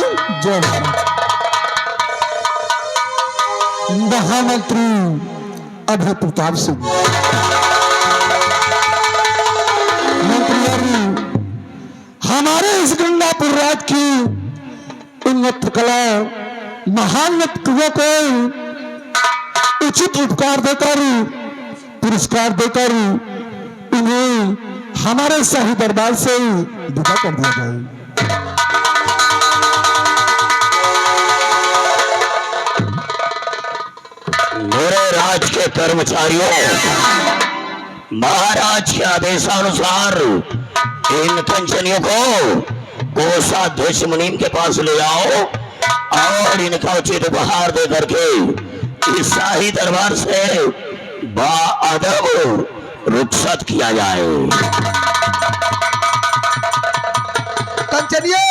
जय भारत। महामंत्री अभय प्रताप सिंह, मंत्री हमारे इस गंगापुर राज्य की उन्नत कला महान व्यक्तियों को उचित उपकार देकर पुरस्कार देकर उन्हें हमारे शाही दरबार से विदा कर दिया जाए। मेरे राज के कर्मचारियों, महाराज के आदेशानुसार इन कंचनियों को कोषाध्यक्ष मुनीम के पास ले आओ और इनका उचित उपहार दे करके इस शाही दरबार से बाअदब रुखसत किया जाए। कंचनियों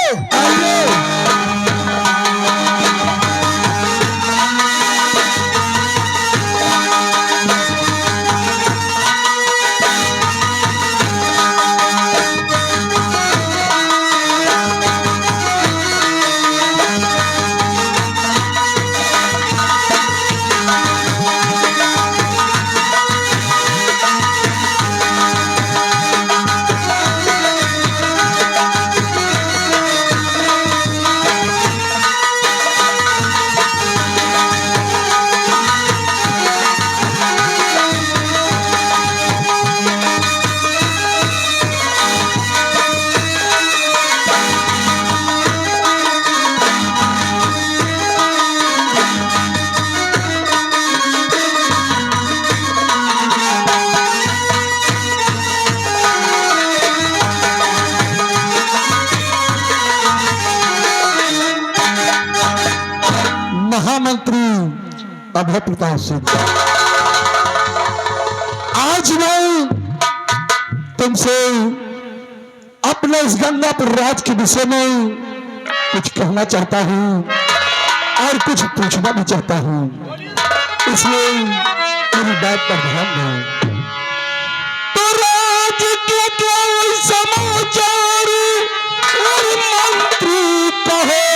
महामंत्री अभय प्रताप सिंह, आज मैं तुमसे अपने इस गंगापुर राज्य के विषय में कुछ कहना चाहता हूं और कुछ पूछना भी चाहता हूं, इसलिए मेरी बात पर ध्यान दो। तो राज्य के क्या समाचार और मंत्री कहे,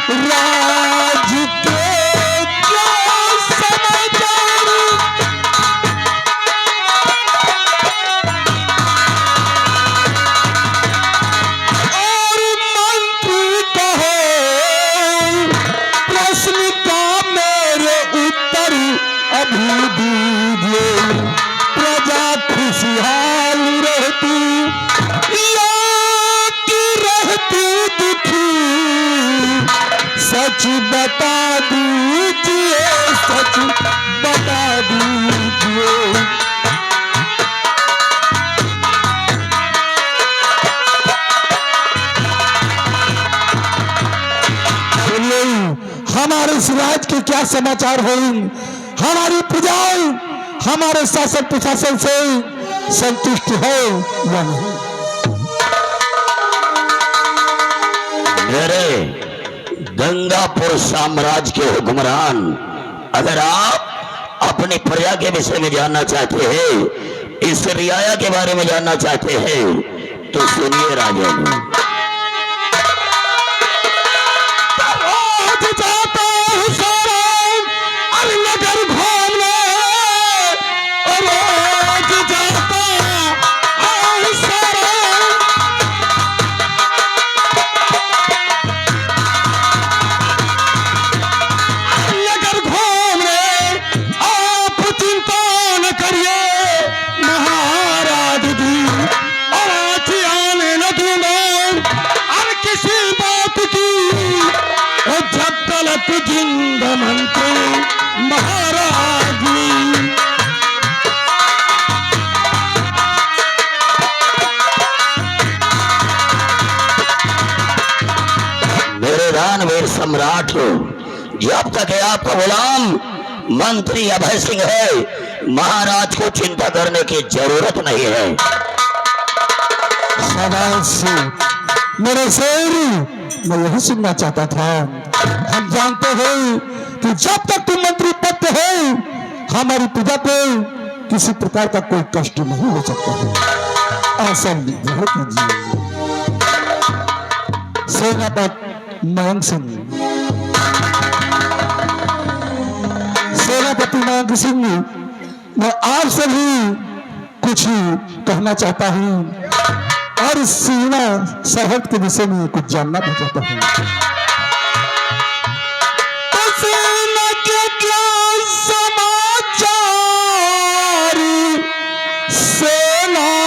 राज के क्या समाचार और मंत्री कहे, प्रश्न का मेरे उत्तर अभी दीजिए। प्रजा खुशहाल रहती या कि रहती दुखी, सच बता दीजिए, सच बता दीजिए। हमारे इस राज्य के क्या समाचार हो, हमारी प्रजाएं हमारे शासन प्रशासन से संतुष्ट है या नहीं? मेरे गंगापुर साम्राज्य के हुक्मरान, अगर आप अपनी प्रजा के विषय में जानना चाहते हैं, इस रियाया के बारे में जानना चाहते हैं, तो सुनिए राजन। जिंदा मंत्री महाराज, मेरे दानवीर सम्राट, जब तक आपका गुलाम मंत्री अभय सिंह है, महाराज को चिंता करने की जरूरत नहीं है। शाबाश मेरे शेर, मैं यही सुनना चाहता था। हम जानते हैं कि जब तक तुम मंत्री पद पे हो, हमारी प्रजा को किसी प्रकार का कोई कष्ट नहीं हो सकता है। ऐसा निर्भर कीजिए। सेनापति मयंक सिंह। सेनापति मयंक सिंह, मैं आपसे भी कुछ कहना चाहता हूँ और इस सीमा सरहद के विषय में कुछ जानना भी चाहता हूँ। सेना के क्या समाचार, सेनापति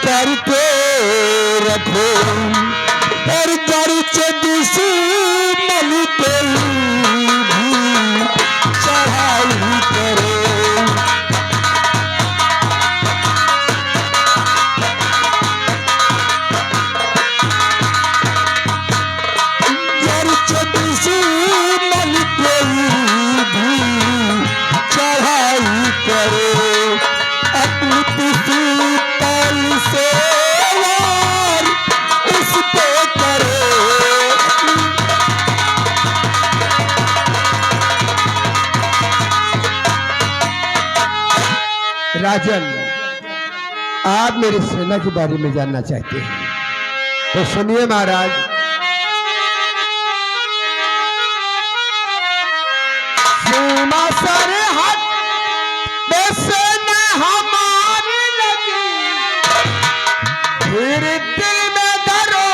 करके रखो और गर्च दुश्मन पे भी चढ़ाई करो। गर्च दुश्मन पे भी चढ़ाई करो। अपनी पिस्तौल से वार उस पे करो। राजन, आप मेरी सेना के बारे में जानना चाहते हैं तो सुनिए महाराज। सीमा सरहद पे सेना हमारी लगी, फिर दिल में डरो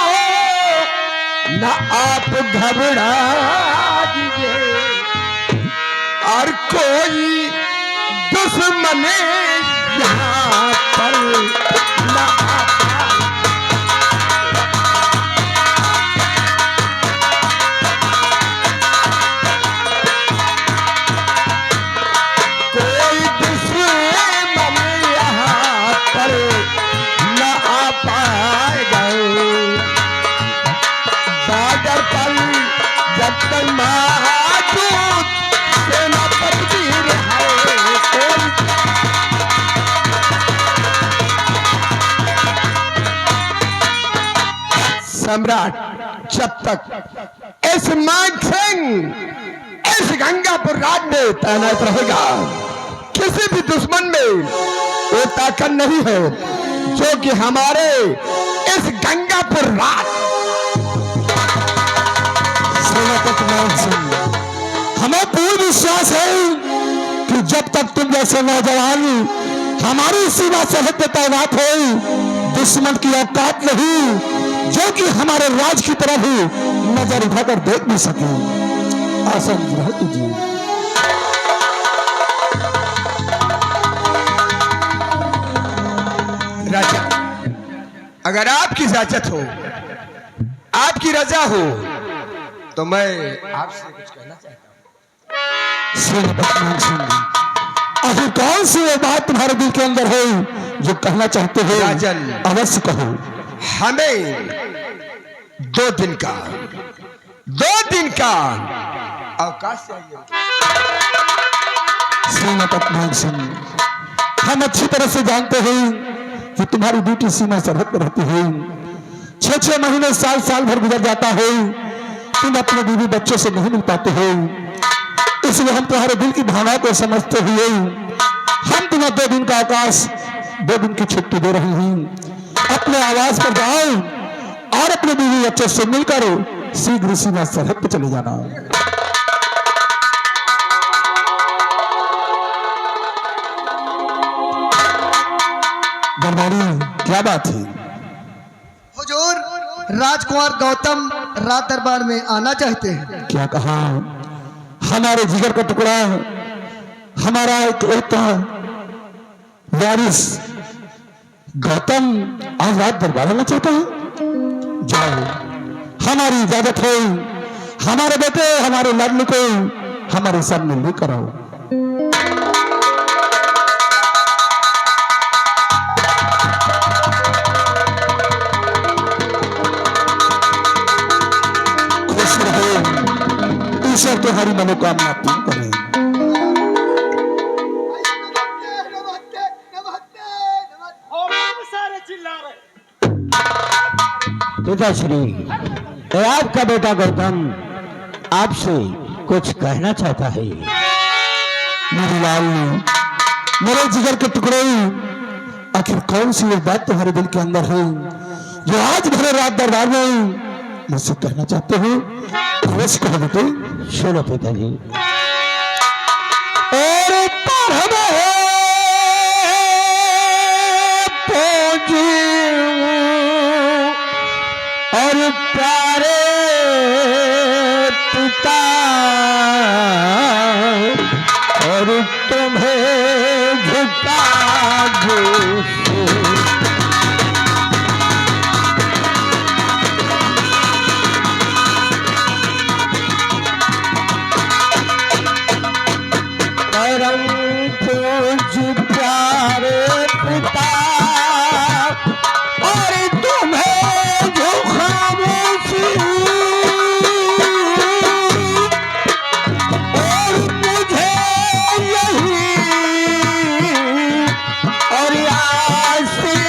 न आप घबरा दीजिए और कोई दुश्मन यहाँ पर न आता। कोई दुश्मन यहाँ पर न आ पाएगा। बादर पर जब तक महादूत सेनापति है, सम्राट जब तक इस मयंक सिंह इस गंगापुर राज में तैनात रहेगा, किसी भी दुश्मन में वो ताकत नहीं है जो कि हमारे इस गंगापुर राज। सेनापति मयंक सिंह, हमें पूर्ण विश्वास है कि जब तक तुम जैसे नौजवान हमारी सीमा सरहद पे तैनात हो, दुश्मन की औकात नहीं जो कि हमारे राज की तरफ ही नजर उठाकर देख भी सके। आसन ग्रहण कीजिए। राजा, अगर आपकी इजाजत हो, आपकी रजा हो तो मैं आपसे कुछ कहना चाहता हूँ। सेनापति मयंक सिंह, अभी कौन सी वो बात तुम्हारे दिल के अंदर है जो कहना चाहते हो? राजन, अवश्य कहो। हमें 2 दिन का अवकाश चाहिए। सेनापति मयंक सिंह, हम अच्छी तरह से जानते हैं कि तुम्हारी ड्यूटी सीमा सरहद पर रहती है। 6-6 महीने साल भर गुजर जाता है, तुम अपने बीवी बच्चों से नहीं मिल पाते हो। इसलिए हम तुम्हारे दिल की भावना को समझते हुए हम तुम्हें 2 दिन का अवकाश, 2 दिन की छुट्टी दे रहे हैं। अपने आवास पर जाओ और अपने बीवी बच्चों से मिलकर शीघ्र सीमा सरहद पर चले जाना। दरबारी, क्या बात है? हुजूर, राजकुमार गौतम रात दरबार में आना चाहते हैं। क्या कहा? हमारे जिगर का टुकड़ा, हमारा एक वारिस गौतम आज रात दरबार आना चाहता है। जाओ, हमारी इजाजत हो, हमारे बेटे हमारे लाडली को हमारे सामने लेकर आओ। खुश रहो, ईश्वर तुम्हारी मनोकामना पूर्ण करे। पिताश्री, आपका बेटा गौतम आपसे कुछ कहना चाहता है। मेरे लाल, मेरे जिगर के टुकड़े, आखिर कौन सी ये बात तुम्हारे दिल के अंदर है जो आज भरे रात दरबार में मुझसे कहना चाहते हो? अवश्य कहो बेटे। सुनो पिताजी। और पर हमें और प्यारे पिता और तुम्हें झुका दो। परम पूज्य प्यारे पिता और तुम्हें जो खामोशी और मुझे यही और आशीष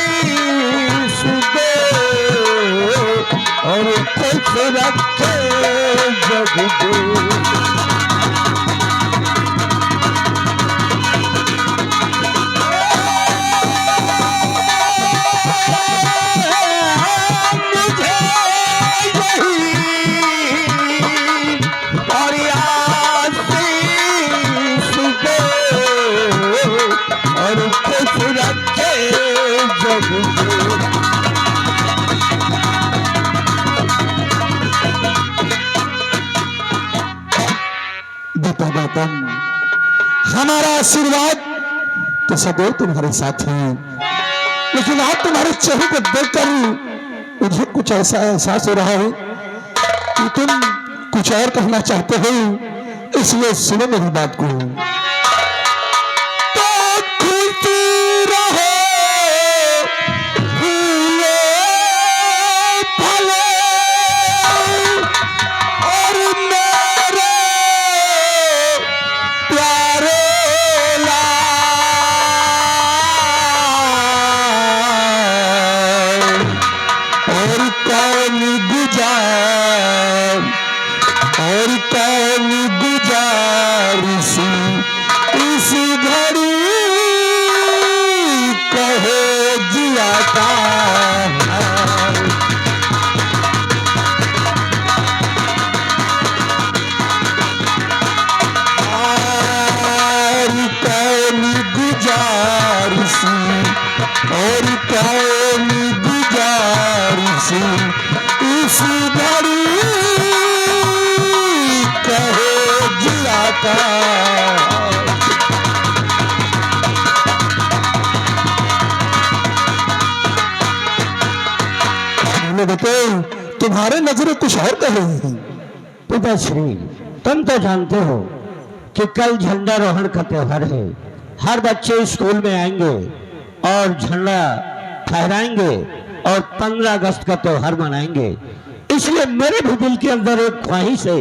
दे और कुछ रखे जग दे। बेटा गौतम, हमारा आशीर्वाद तो सदैव तुम्हारे साथ है, लेकिन आज तुम्हारे चेहरे को देखकर मुझे कुछ ऐसा एहसास हो रहा है कि तुम कुछ और कहना चाहते हो, इसलिए सुनो मेरी बात को। और कौन गुजारिश इस घड़ी कहे जिया का और कौन गुजारिश और कौन गुजारिश इस घड़ी कहे जिया का। बेटे, तुम्हारे नजरें कुछ और कह रही हैं। पिताश्री, तुम तो जानते हो कि कल झंडारोहण का त्योहार है। हर बच्चे स्कूल में आएंगे और झंडा फहराएंगे और 15 अगस्त का त्योहार मनाएंगे। इसलिए मेरे भी दिल के अंदर एक ख्वाहिश है,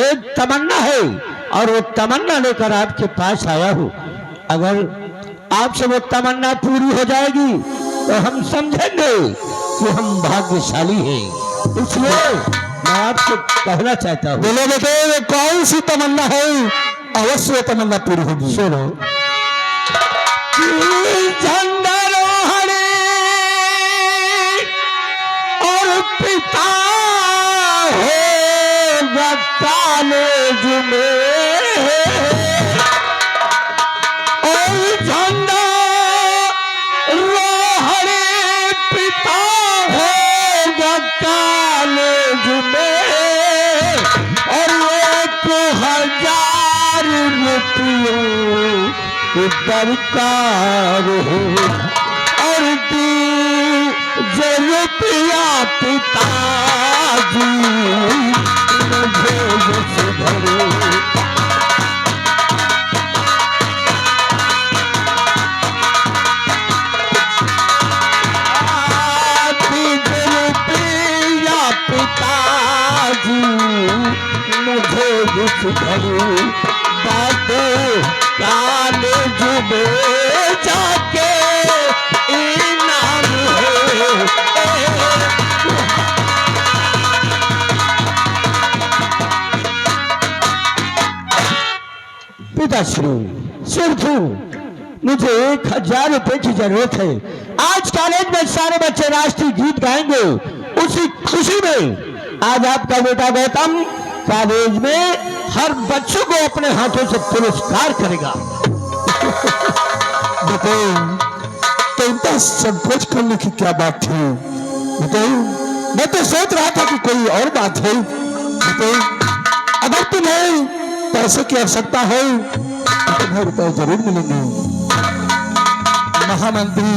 एक तमन्ना है, और वो तमन्ना लेकर आपके पास आया हूँ। अगर आपसे वो तमन्ना पूरी हो जाएगी तो हम समझेंगे कि हम भाग्यशाली हैं। इसलिए मैं आपसे कहना चाहता हूँ। बोलो बेटे, ये कौन सी तमन्ना है? अवश्य ये तमन्ना पूरी होगी। सुनो। झंडारोहण और पिता होगा कॉलेज में और झंडा रोहण पिता होगा कॉलेज में और 1000 रुपयों की दरकार है और जो रुपया पिताजी मुझे सुधरे। पिताजी मुझे सुधरे बातें कॉलेज में जाके इनाम है पिताश्री, सिर्फ मुझे 1000 रुपए की जरूरत है। आज कॉलेज में सारे बच्चे राष्ट्रीय गीत गाएंगे, उसी खुशी में आज आपका बेटा गौतम कॉलेज में हर बच्चों को अपने हाथों से पुरस्कार करेगा। बताओ तो इतना संकोच करने की क्या बात थी? बताओ, मैं तो सोच रहा था कि कोई और बात है। बताओ, अगर तुम्हें पैसे की आवश्यकता हो तो तुम्हें रुपए जरूर मिलेंगे। महामंत्री,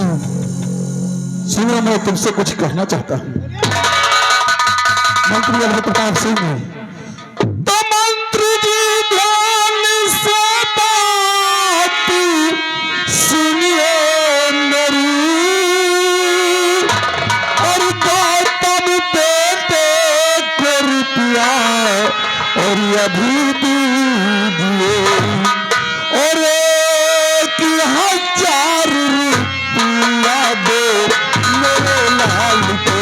सुनो, मैं तुमसे कुछ कहना चाहता हूँ। मंत्री अभय प्रताप सिंह, तो मंत्री जी ध्यान से बात सुनिए मेरी, और गौतम बेटे को रुपया और अभी दीजिए, और 1000 रुपया दो मेरे लाल को।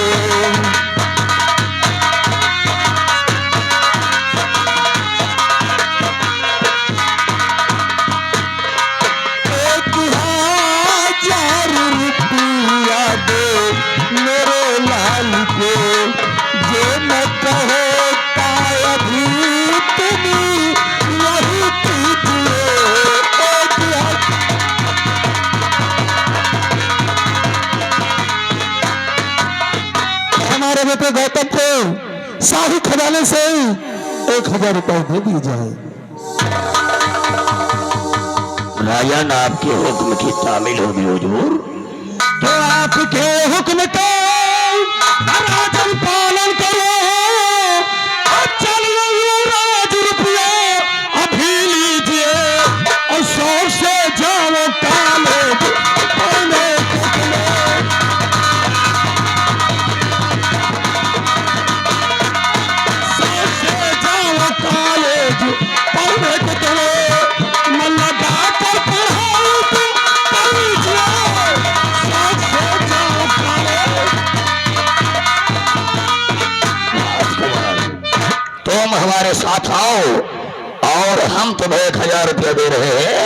1000 रुपया दो मेरे लाल को, जो मैं कहता अभी तुम यही कीजिए। हमारे बेटे गौतम को शाही खजाने से 1000 रुपए दे दिए जाए। राजन, आपके हुक्म की तामील होगी हुजूर। तो आपके हुक्म का राजन पालन करो। चल राज रुपया अभी लीजिए, और 100 से जाओ कॉलेज पढ़ने के लिए। 100 से जाओ कॉलेज पढ़ने के लिए। मन लगा कर पढ़ाओ तो लीजिए, 100 से जाओ कॉलेज। तुम हमारे साथ आओ और हम तुम्हें 1000 रुपया दे रहे हैं।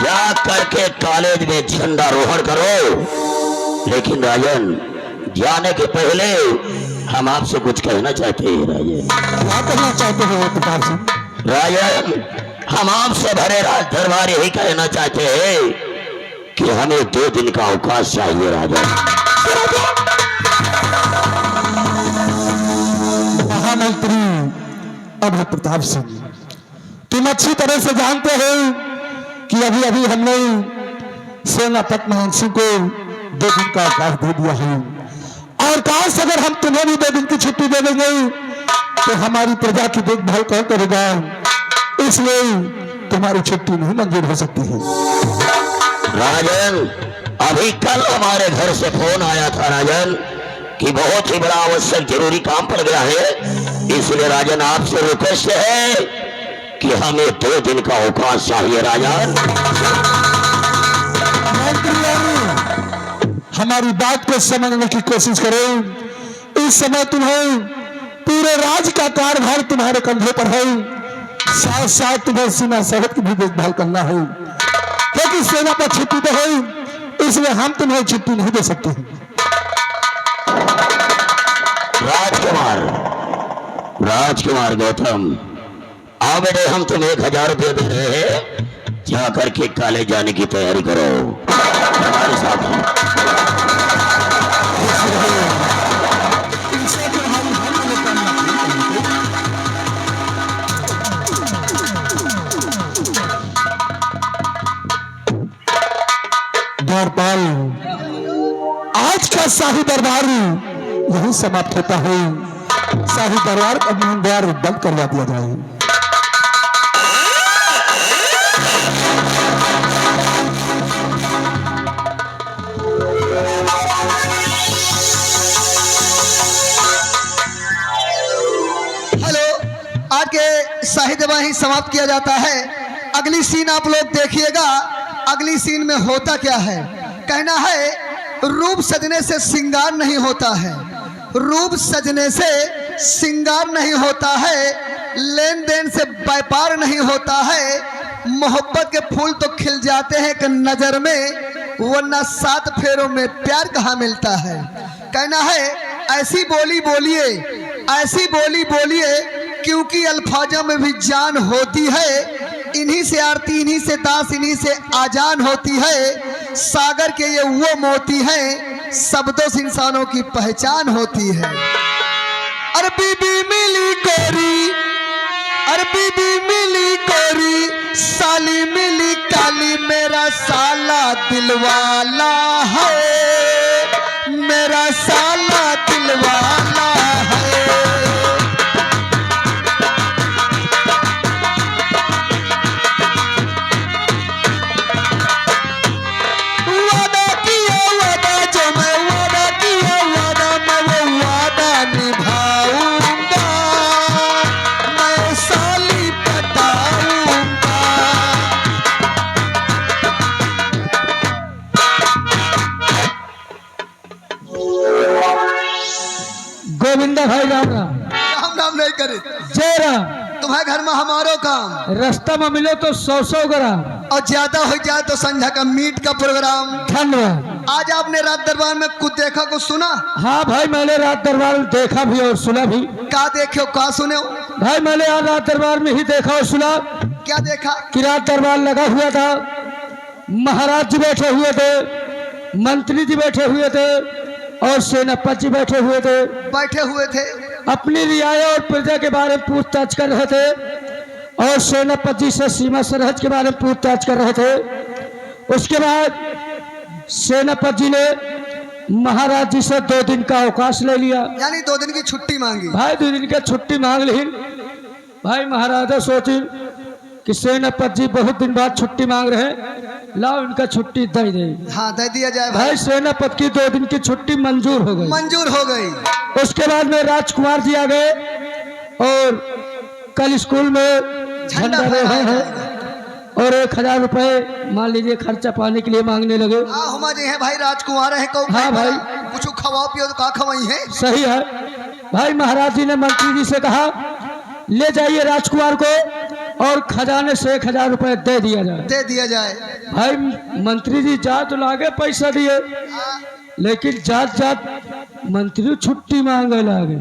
जा करके कॉलेज में झंडारोहण करो। लेकिन राजन, जाने के पहले हम आपसे कुछ कहना चाहते हैं। राजन, क्या कहना चाहते हो प्रताप सिंह? राजन, हम आपसे भरे राज दरबार यही कहना चाहते हैं कि हमें 2 दिन का अवकाश चाहिए। राजन, महामंत्री अभय प्रताप सिंह, तुम अच्छी तरह से जानते हो कि अभी अभी हमने सेनापति मोहन सिंह को 2 दिन का अवकाश दे दिया है, और काश अगर हम तुम्हें भी 2 दिन की छुट्टी दे देंगे तो हमारी प्रजा की देखभाल कौन करेगा? इसलिए तुम्हारी छुट्टी नहीं मंजूर हो सकती है। राजन, अभी कल हमारे घर से फोन आया था राजन कि बहुत ही बड़ा आवश्यक जरूरी काम पड़ गया है। इसलिए राजन, आपसे रिक्वेस्ट है कि हमें 2 दिन का अवकाश चाहिए। राजन, हमारी बात को समझने की कोशिश करो। इस समय तुम्हें पूरे राज्य का कार्यभार तुम्हारे कंधों पर है, साथ साथ तुम्हें सीमा सरहद की भी देखभाल करना है, क्योंकि सेना पर छुट्टी तो है, इसलिए हम तुम्हें छुट्टी नहीं दे सकते। राजकुमार गौतम, आओ बेटे, हम तुम्हें 1000 रुपये दे रहे हैं। जा करके कॉलेज जाने की तैयारी करो हमारे साथ। द्वारपाल, आज का शाही दरबार यही समाप्त होता है। शाही दरबार का द्वार बंद करवा दिया जाए। हेलो, आज के शाही दरबार ही समाप्त किया जाता है। अगली सीन आप लोग देखिएगा। अगली सीन में होता क्या है? कहना है रूप सजने से श्रृंगार नहीं होता है, रूप सजने से श्रृंगार नहीं होता है, लेन देन से व्यापार नहीं होता है, मोहब्बत के फूल तो खिल जाते हैं एक नजर में, वरना 7 फेरों में प्यार कहाँ मिलता है। कहना है ऐसी बोली बोलिए, ऐसी बोली बोलिए, क्योंकि अल्फाजों में भी जान होती है। इन्हीं से आरती, इन्हीं से दास, इन्हीं से आजान होती है। सागर के ये वो मोती हैं, शब्दों से इंसानों की पहचान होती है। अरे बीबी मिली गोरी, अरे बीबी मिली गोरी, साली मिली काली, मेरा साला दिलवाला है, मेरा साला दिलवाला है। वादा किया वादा, जो मैं वादा किया वादा, मैं वो वादा निभाऊंगा, मैं साली पटाऊंगा। गोविंदा भाई राम राम। राम राम नहीं करे, जय राम। तुम्हारे घर में हमारो काम, रास्ता में मिले तो 100 ग्राम। और ज्यादा हो जाए तो संध्या का मीट का प्रोग्राम। धन्यवाद। आज आपने रात दरबार में कुछ देखा, कुछ सुना? हाँ भाई, मैंने रात दरबार में देखा भी और सुना भी। क्या देखे हो, क्या सुने हो? भाई मैंने आज रात दरबार में ही देखा और सुना क्या देखा? कि रात दरबार लगा हुआ था, महाराज जी बैठे हुए थे, मंत्री जी बैठे हुए थे और सेनापति जी बैठे हुए थे। बैठे हुए थे, अपनी रियाया और प्रजा के बारे में पूछताछ कर रहे थे और सेनापति जी से सीमा सरहद के बारे में पूछताछ कर रहे थे। उसके बाद सेनापति जी ने महाराज जी से 2 दिन का अवकाश ले लिया। यानी 2 दिन की छुट्टी मांगी। भाई 2 दिन की छुट्टी मांग ली। भाई महाराजा सोची कि सेनापति जी बहुत दिन बाद छुट्टी मांग रहे हैं, लाओ इनका छुट्टी दे दे। हाँ, दे दिया जाए भाई सेनापति की 2 दिन की छुट्टी मंजूर हो गई। मंजूर हो गई। उसके बाद में राजकुमार जी आ गए और कल स्कूल में झंडा रहे हैं और 1000 रुपए मान लीजिए खर्चा पाने के लिए मांगने लगे। हाँ, हुमा जी है भाई, राजकुमार है को। हाँ भाई, कुछ खवाओ पियो तो का खवाई है। सही है। भाई महाराज जी ने मंत्री जी से कहा ले जाइए राजकुमार को और खजाने से 1000 रुपए दे दिया जाए। दे दिया जाए। भाई मंत्री जी जा तो लागे पैसा दिए, लेकिन जात जात मंत्री छुट्टी मांगे लागे।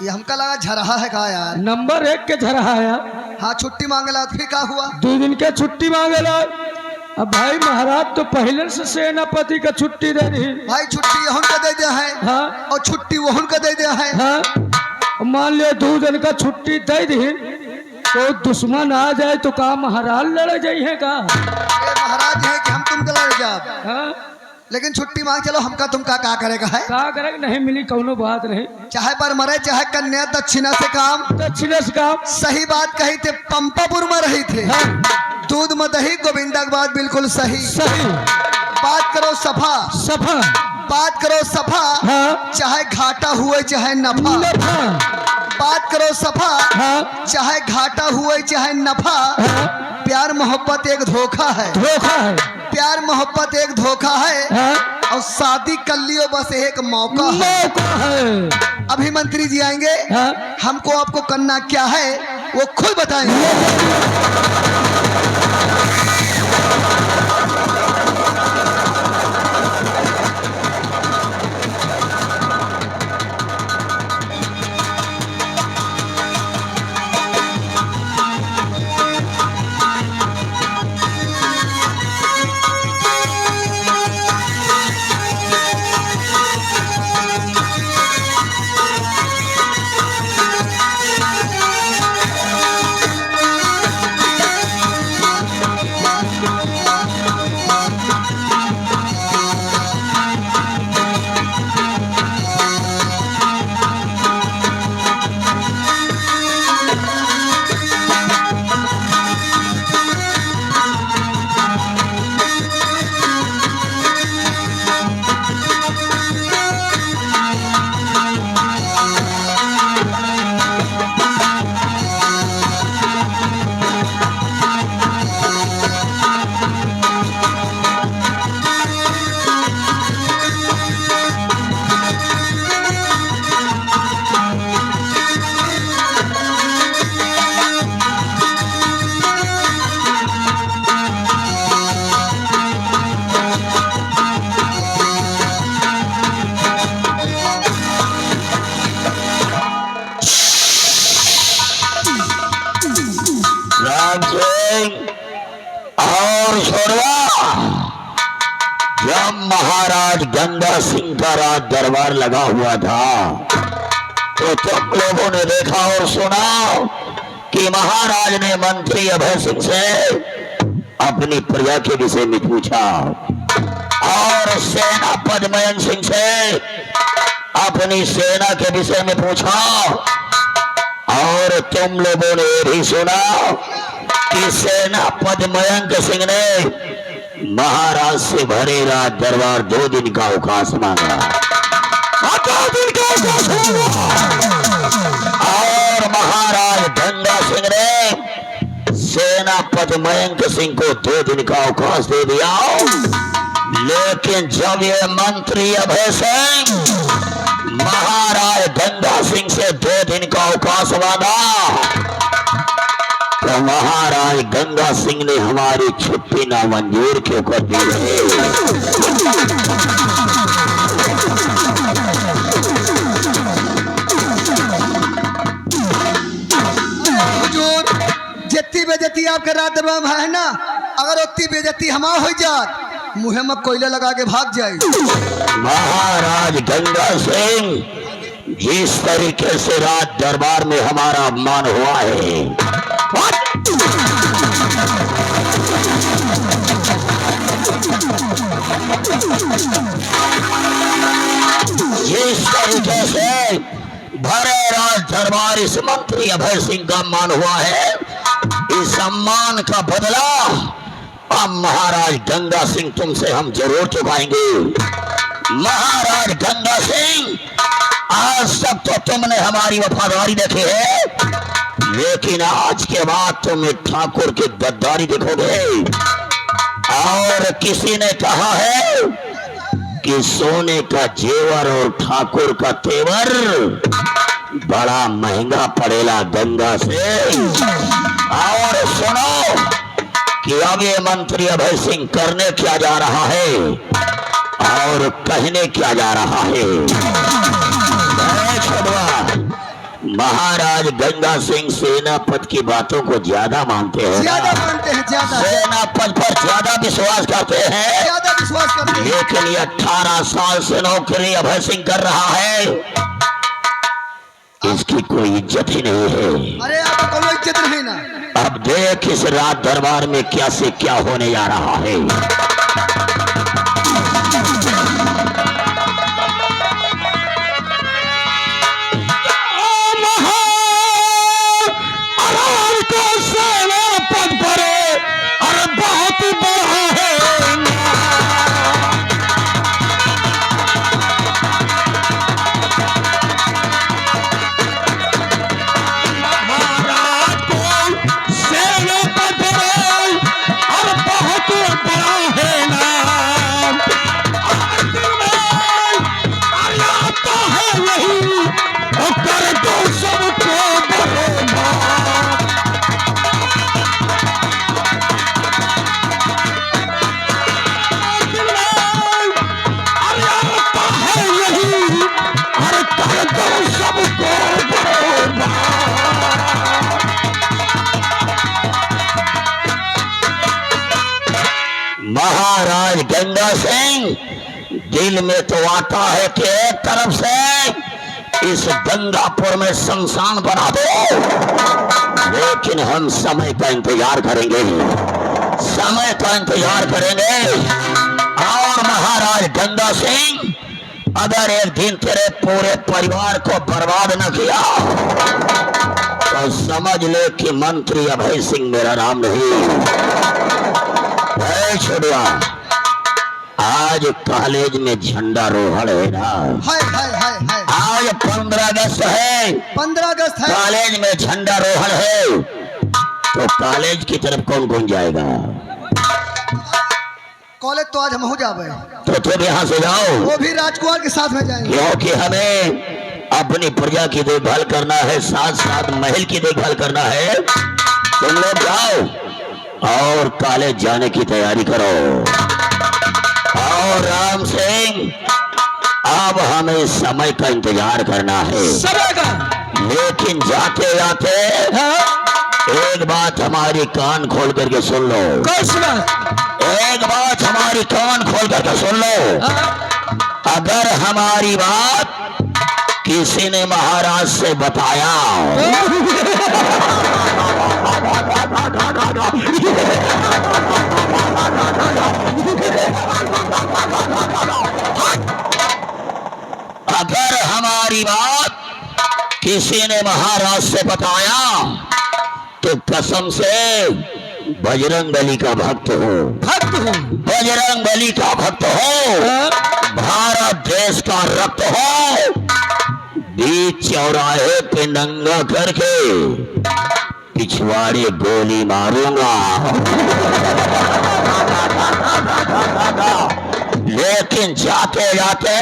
ये हमका लगा झरहा है का यार। नंबर 1 के झरहा आया। हाँ, छुट्टी मांगला, फिर क्या हुआ? 2 दिन के छुट्टी मांगेला। अब भाई महाराज तो पहले से सेनापति का छुट्टी दे रही। भाई छुट्टी यहूं का दे दिया है। हाँ, और छुट्टी वहूं का दे दिया है। हाँ। मान लियो 2 दिन का छुट्टी दे दी तो दुश्मन आ जाए तो का महाराज लड़ जाई है का? ये महाराज है कि हम तुमको लड़ जाब। हाँ? लेकिन छुट्टी मांग चलो, हमका तुमका का करेगा है? का करे नहीं मिली कौनो बात नहीं। चाहे पर मरे, चाहे कन्या दक्षिणा से काम। दक्षिण से काम। सही बात कही थे, पंपापुर में रही थे। हाँ, दूध में दही, गोविंदा की बात बिल्कुल सही। सही। बात करो सफा, सफा। बात करो सफा। हाँ, चाहे घाटा हुए चाहे नफा। नफा। बात करो सफा। हाँ, चाहे घाटा हुए चाहे नफा। हाँ, प्यार मोहब्बत एक धोखा है। धोखा है। प्यार मोहब्बत एक धोखा है। हाँ, और शादी कर लियो बस एक मौका है। मौका है। अभी मंत्री जी आएंगे, हाँ, हमको आपको करना क्या है वो खुद बताएंगे। महाराज गंगा सिंह का राज दरबार लगा हुआ था तो तुम लोगों ने देखा और सुना कि महाराज ने मंत्री अभय सिंह से अपनी प्रजा के विषय में पूछा और सेनापति मयंक सिंह से अपनी सेना के विषय में पूछा और तुम लोगों ने भी सुना कि सेनापति मयंक सिंह ने महाराज से भरे राज दरबार 2 दिन का अवकाश मांगा 2 दिन का अवकाश मांगा और महाराज गंगा सिंह ने सेनापति मयंक सिंह को 2 दिन का अवकाश दे दिया। लेकिन जब ये मंत्री अभय सिंह महाराज गंगा सिंह से 2 दिन का अवकाश मांगा तो महाराज गंगा सिंह ने हमारी छुट्टी नामंजूर क्यों कर दी है? हुजूर जितनी बेइज्जती आपके रात दरबार में है ना, अगर उतनी बेइज्जती हमार हो जात मुँह में कोयला लगा के भाग जाए। महाराज गंगा सिंह जिस तरीके से राज दरबार में हमारा अपमान हुआ है जिस तरीके से भरे राज दरबार इस मंत्री अभय सिंह का अपमान हुआ है, इस सम्मान का बदला अब महाराज गंगा सिंह तुमसे हम जरूर चुकाएंगे। महाराज गंगा सिंह आज तक तो तुमने हमारी वफादारी देखी है, लेकिन आज के बाद तुम एक ठाकुर की गद्दारी देखोगे। और किसी ने कहा है कि सोने का जेवर और ठाकुर का तेवर बड़ा महंगा पड़ेगा गंगा से। और सुनो कि अब ये मंत्री अभय सिंह करने क्या जा रहा है और कहने क्या जा रहा है। महाराज गंगा सिंह सेनापति की बातों को ज्यादा मानते हैं, ज्यादा मानते हैं, ज्यादा सेनापति पर ज्यादा विश्वास करते हैं, ज्यादा विश्वास करते हैं। लेकिन ये 18 साल से नौकरी अभय सिंह कर रहा है, इसकी कोई इज्जत ही नहीं है। अरे आपको कोई इज्जत नहीं ना। अब देख इस रात दरबार में क्या से क्या होने जा रहा है। महाराज गंगा सिंह दिल में तो आता है कि एक तरफ से इस गंगापुर में शमशान बना दो, लेकिन हम समय का इंतजार करेंगे, समय का इंतजार करेंगे। और महाराज गंगा सिंह अगर एक दिन तेरे पूरे परिवार को बर्बाद न किया तो समझ ले कि मंत्री अभय सिंह मेरा नाम नहीं। छोड़िया आज कॉलेज में झंडा रोहड़ है ना, हाय हाय हाय हाय। आज 15 अगस्त है, 15 अगस्त है, कॉलेज में झंडा रोहड़ है, तो कॉलेज की तरफ कौन कौन जाएगा? कॉलेज तो आज हम हो जावे, तो तुम यहाँ से जाओ, वो भी राजकुमार के साथ में जाएंगे, क्योंकि हमें अपनी प्रजा की देखभाल करना है, साथ साथ महल की देखभाल करना है। तुम लोग जाओ और कॉलेज जाने की तैयारी करो। और राम सिंह अब हमें समय का इंतजार करना है, समय का। लेकिन जाते जाते एक बात हमारी कान खोल करके सुन लो। कौन सी बात? एक बात हमारी कान खोल करके सुन लो। अगर हमारी बात किसी ने महाराज से बताया अगर हमारी बात किसी ने महाराज से बताया तो कसम से बजरंग बली का भक्त हो, बजरंग बली का भक्त हो, भारत देश का रक्त हो, बीच चौराहे पे नंगा करके पिछवाड़े गोली मारूंगा। लेकिन जाते जाते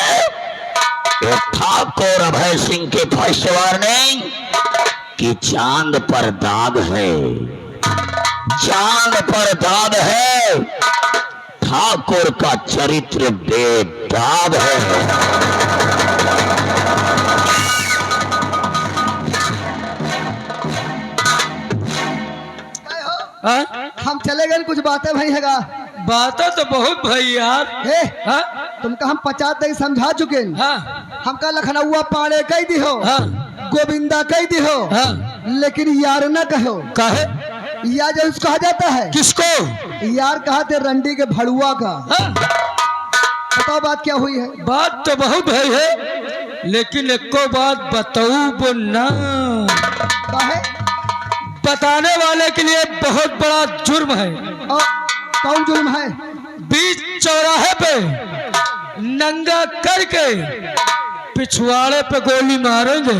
ठाकुर अभय सिंह के फर्स्ट वार्निंग कि चांद पर दाग है, चांद पर दाग है, ठाकुर का चरित्र बेदाग है। हम चले गए, कुछ बातें भाई हैगा। बातें तो बहुत भाई यार। हे हाँ तुमका हम 50 दिन समझा चुके हैं। हाँ हमका लखनऊ पाड़े कह दी हो, हाँ गोविंदा कह दी हो, हाँ। लेकिन यार न कहो। काहे? यार जो कहा जाता है, किसको? यार कहा थे रंडी के भड़ुआ का। हाँ? बताओ बात क्या हुई है। बात तो बहुत भाई है, लेकिन एको बात बताऊ ना, काहे? बताने वाले के लिए बहुत बड़ा जुर्म है। और कौन जुर्म है? बीच चौराहे पे नंगा करके पिछवाड़े पे गोली मारेंगे।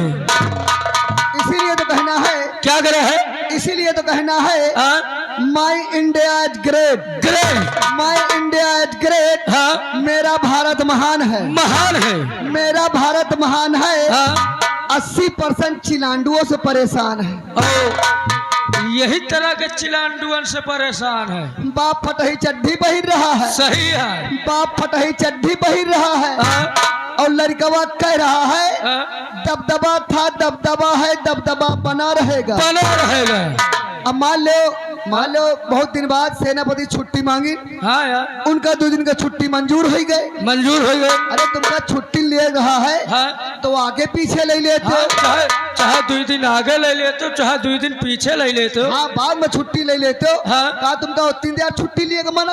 इसीलिए तो कहना है। क्या करे है? इसीलिए तो कहना है my India is great, great, my India is great. हाँ मेरा भारत महान है, महान है, मेरा भारत महान है। हाँ 80% चिलांडुओं से परेशान है। और यही तरह के चिलांडुअन से परेशान है। बाप फटही चड्ढी पहिर रहा है, सही है। बाप फटही चड्ढी पहिर रहा है, हाँ? और लड़कवा कह रहा है हाँ? दबदबा था, दबदबा है, दबदबा बना रहेगा, बना रहेगा। अब मान लो बहुत दिन बाद सेनापति छुट्टी मांगी, हाँ यार, उनका 2 दिन का छुट्टी मंजूर हो गए। मंजूर हो गए। अरे तुमका छुट्टी ले रहा है, हाँ? तो आगे पीछे ले लेते हाँ, हो। चाहे 2 दिन आगे ले लेते हो, चाहे 2 दिन पीछे ले लेते हो। हाँ बाद में छुट्टी ले लेते हो। हाँ? कहा तुमका 3 दिन छुट्टी लिए का मन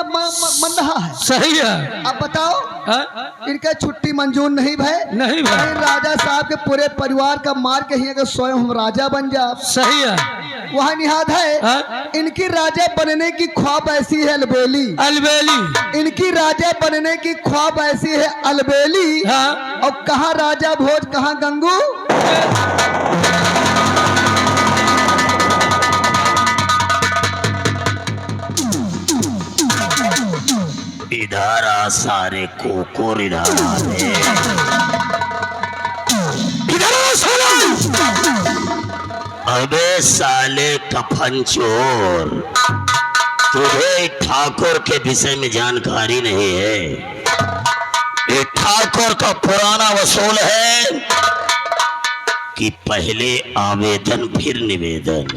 रहा है। सही है। अब बताओ, हाँ? इनका छुट्टी मंजूर नहीं भाई, नहीं भाई। कहीं राजा साहब के पूरे परिवार का मार के ही अगर स्वयं हम राजा बन जा। सही है। वहाँ निहाद है। हाँ? इनकी राजा बनने की ख्वाब ऐसी है अलबेली, अलबेली। इनकी राजा बनने की ख्वाब ऐसी है अलबेली। हाँ? और कहाँ राजा भोज, कहाँ गंगू। इधर आ सारे कुकुर, इधर आ रे, इधर आ साले। अबे साले कफन चोर, तुझे ठाकुर के विषय में जानकारी नहीं है। ये ठाकुर का पुराना वसूल है कि पहले आवेदन फिर निवेदन,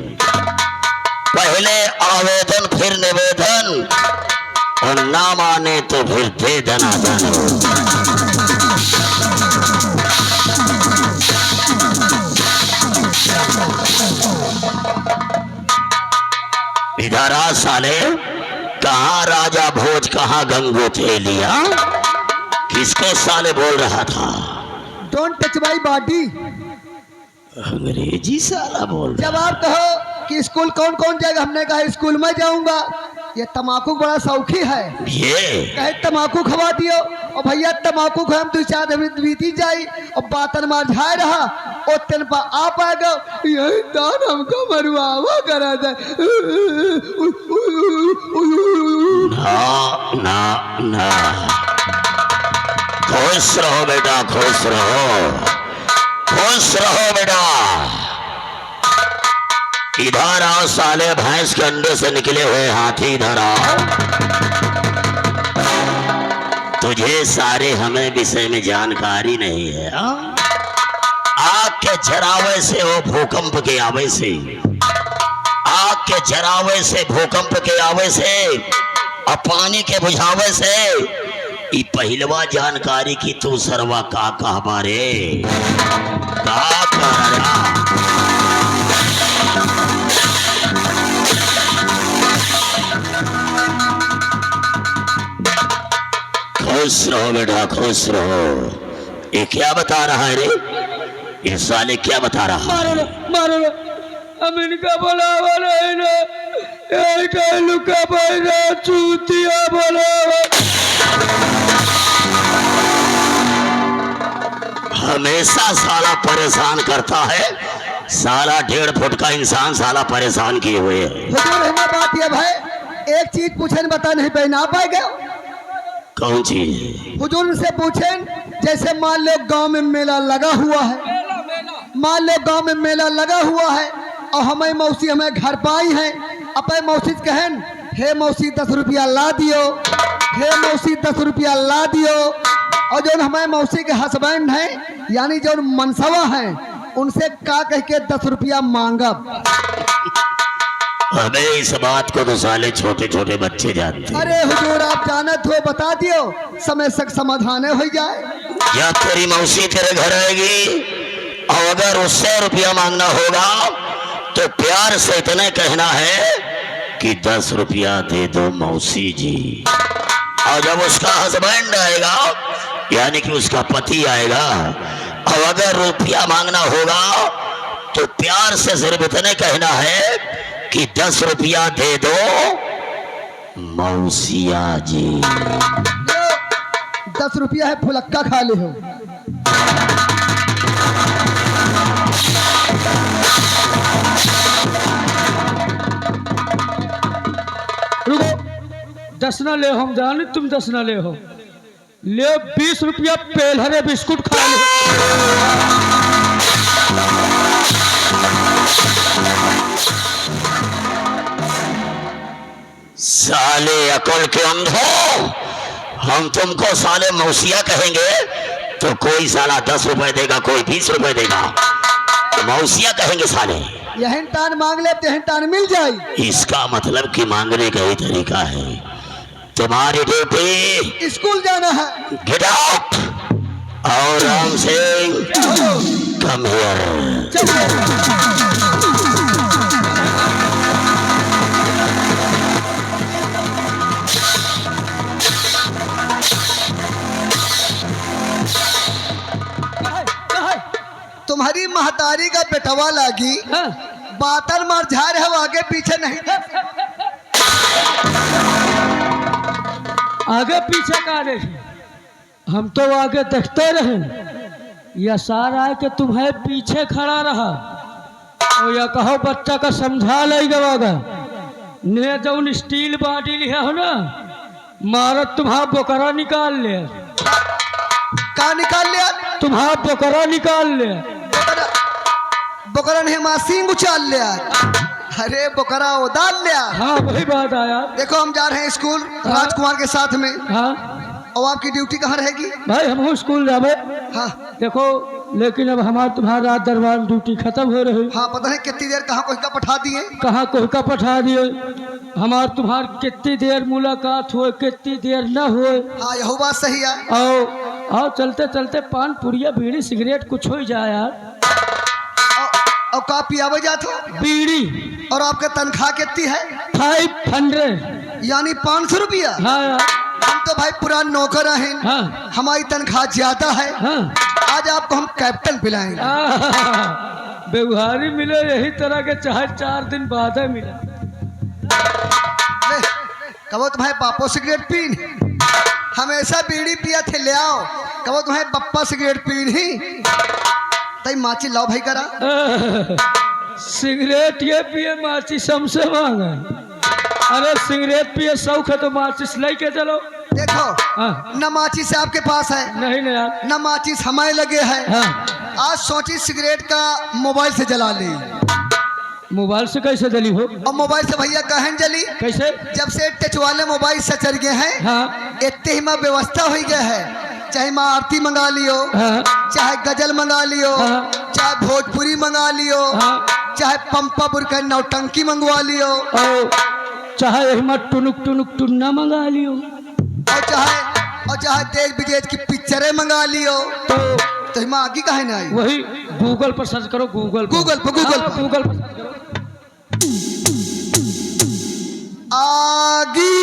पहले आवेदन फिर निवेदन, और ना माने तो फिर दे दनादन। इधर आ साले, कहाँ राजा भोज, कहाँ गंगू थे लिया, किसको साले बोल रहा था? Don't touch my body. अंग्रेजी साला बोल रहा। जब आप कहो कि स्कूल कौन कौन जाएगा, हमने कहा स्कूल में जाऊंगा। ये तमाकू बड़ा शौकी है, ये कहे तमाकू खवा दियो, और भैया तमाकू खाए 2-4 दिन बीती जाई, और बातन मार झाए रहा, और तेन पर आप आ गो, यही दान हमको मरुआवा करा दे। ना ना ना, खुश रहो बेटा, खुश रहो, खुश रहो बेटा। इधर आओ साले, भैंस के अंडे से निकले हुए हाथी, इधर आओ। तुझे सारे हमें विषय में जानकारी नहीं है। आग के जरावे से हो, भूकंप के आवे से, आग के जरावे से, भूकंप के आवे से, अब पानी के बुझावे से ई पहिलवा जानकारी की तू सरवा का कहबा रे का कहरा। खुश रहो बेटा खुश रहो। ये क्या बता रहा है रे, ये साले क्या बता रहा है? मारो ना मारो ना, अमीन का बोलावा नहीं ना, ये कहलू का बैरा चूतिया बोलावा। हमेशा साला परेशान करता है, साला 1.5 फुट का इंसान साला परेशान किए हुए है। हुजूर हमें बात ये भाई, एक चीज पूछे बता नहीं पहना पाएगा। कौन चीज? हुजूर उनसे पूछें, जैसे मान लो गांव में मेला लगा हुआ है, मान लो गांव में मेला लगा हुआ है और हमें मौसी हमें घर पाई हैं, अपने मौसी से कहन, हे मौसी 10 रुपया ला दियो, हे मौसी 10 रुपया ला दियो। और जो हमारे मौसी के हस्बैंड हैं यानी जो मनसवा हैं, उनसे का कह के 10 रुपया मांगब। हमें इस बात को तो साले छोटे छोटे बच्चे जानते हैं। अरे हुजूर आप जानत हो, बता दियो, समय तक समाधान हो जाए। या तेरी मौसी तेरे घर आएगी और अगर उससे रुपया मांगना होगा तो प्यार से इतने कहना है कि 10 रुपया दे दो मौसी जी। और जब उसका हस्बैंड आएगा यानी कि उसका पति आएगा और अगर रुपया मांगना होगा तो प्यार से सिर्फ इतने कहना है कि 10 रुपया दे दो मौसिया जी। 10 रुपया है, फुलक्का खा ले हो। रुको, 10 ना ले, हम जाने तुम 10 ना ले हो, ले 20 रुपया पेलहरे बिस्कुट खा ले। साले अकल के अंधो, हम तुमको साले मौसिया कहेंगे तो कोई साला 10 रुपए देगा, कोई 20 रुपए देगा, मौसिया कहेंगे साले। यहन तान मांग ले तेहन तान मिल जाए। इसका मतलब कि मांगने का ही तरीका है। तुम्हारी ड्यूटी स्कूल जाना है। गेट आउट और राम सिंह कम हियर। तुम्हारी महतारी का बेटवा लागी, हाँ? बातर मार झाड़ है, आगे पीछे नहीं। आगे पीछे का रहे, हम तो आगे देखते रहे, या सारा है कि तुम्हें पीछे खड़ा रहा और या कहो बच्चा का समझा लेगा ने जौन स्टील बाटी लिया हो ना, मारत तुम्हारा बोकरा निकाल ले। का निकाल लिया? तुम्हारा बोकरा निकाल ले। बोकरा नहीं मासी उछाल लिया। अरे बोकरा उदाल लिया। हाँ वही बात आया। देखो हम जा रहे हैं स्कूल राजकुमार के साथ में। हाँ और आपकी ड्यूटी कहाँ रहेगी? भाई हम स्कूल जावे। हाँ देखो लेकिन अब हमारा तुम्हारा रात दरबार ड्यूटी खत्म हो रही। हाँ पता नहीं कितनी देर कहाँ कोई का पठा दिए। कहाँ कोई का पठा दिए। हमार तुम्हार कितनी देर मुलाकात हुए कितनी देर न हुए। हाँ यही बात सही है। आओ चलते चलते पान पुड़िया बीड़ी सिगरेट कुछ हो जाए यार। और का पियावे जात हो? बीड़ी। और आपका तनख्वाह कितनी है? 500 यानी 500 रुपया। हाँ यार। हम तो भाई पुरान नौकर हैं। हाँ हमारी तनख्वाह ज्यादा है। हाँ। आज आपको हम कैप्टन पिलाएंगे। व्यवहारी मिले यही तरह के, चाहे 4 दिन बाद है मिले। कहो तुम्हारे पापो सिगरेट पीन, हमेशा बीड़ी पिया थे, ले आओ। कहो तुम्हारे पप्पा सिगरेट पीन ही तई माची लाओ भाई करा। सिगरेट ये पिए माचिस हमसे मांगा। अरे सिगरेट पिए शौक है तो माचिस लेके चलो। देखो हाँ। न माचिस आपके पास है, नहीं यार, न माचिस हमारे लगे है। हाँ। आज सोची सिगरेट का मोबाइल से जला ली। मोबाइल से कैसे जली हो? और मोबाइल से भैया कहन जली कैसे? जब से टच वाले मोबाइल से चल गए हैं। हाँ। इतने ही में व्यवस्था हो गया है, चाहे माँ आरती मंगा लियो। हाँ। चाहे गजल मंगा लियो। हाँ। चाहे भोजपुरी मंगा लियो। हाँ। चाहे पंपा बुरका नौटंकी मंगवा लियो। चाहे यही मत टुनुक टुनुक टुन्ना मंगा लियो और चाहे देश विदेश की पिक्चरें मंगा लियो तो हिमा आगे काहे ना आई। वही गूगल पर सर्च करो, गूगल पर गूगल पर गूगल पर सर्च करो। आगी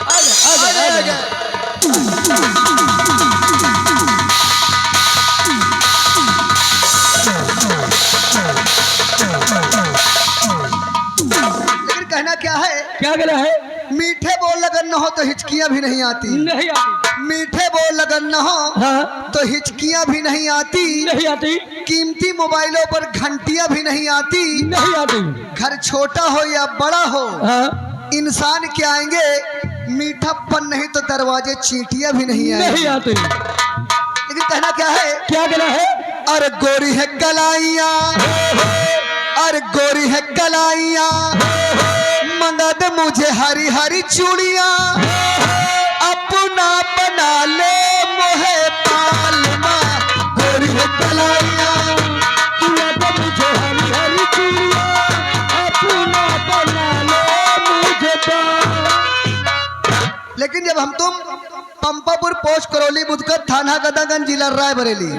आ गए। लेकिन कहना क्या है, क्या गला है? मीठे बोल लगन न हो तो हिचकियां भी नहीं आती। नहीं आती। मीठे बोल लगन न हो हाँ तो हिचकियां भी नहीं आती। नहीं आती। कीमती मोबाइलों पर घंटियां भी नहीं आती। नहीं आती। घर छोटा हो या बड़ा हो हाँ इंसान के आएंगे मीठापन नहीं तो दरवाजे चींटियां भी नहीं आएंगी। नहीं आती। लेकिन कहना क्या है, क्या गला है? अरे गोरी है कलाइया, अरे गोरी है कलाइया, मंगा दे मुझे हरी हरी चूड़ियां, अपना बना ले मोहे पालमा। गोरी है कलाइया, मंगा दे मुझे हरी हरी चूड़ियां, अपना बना ले मुझे लेकिन जब हम तुम पंपापुर पोस्ट करौली बुधकर थाना गदागंज जिला रायबरेली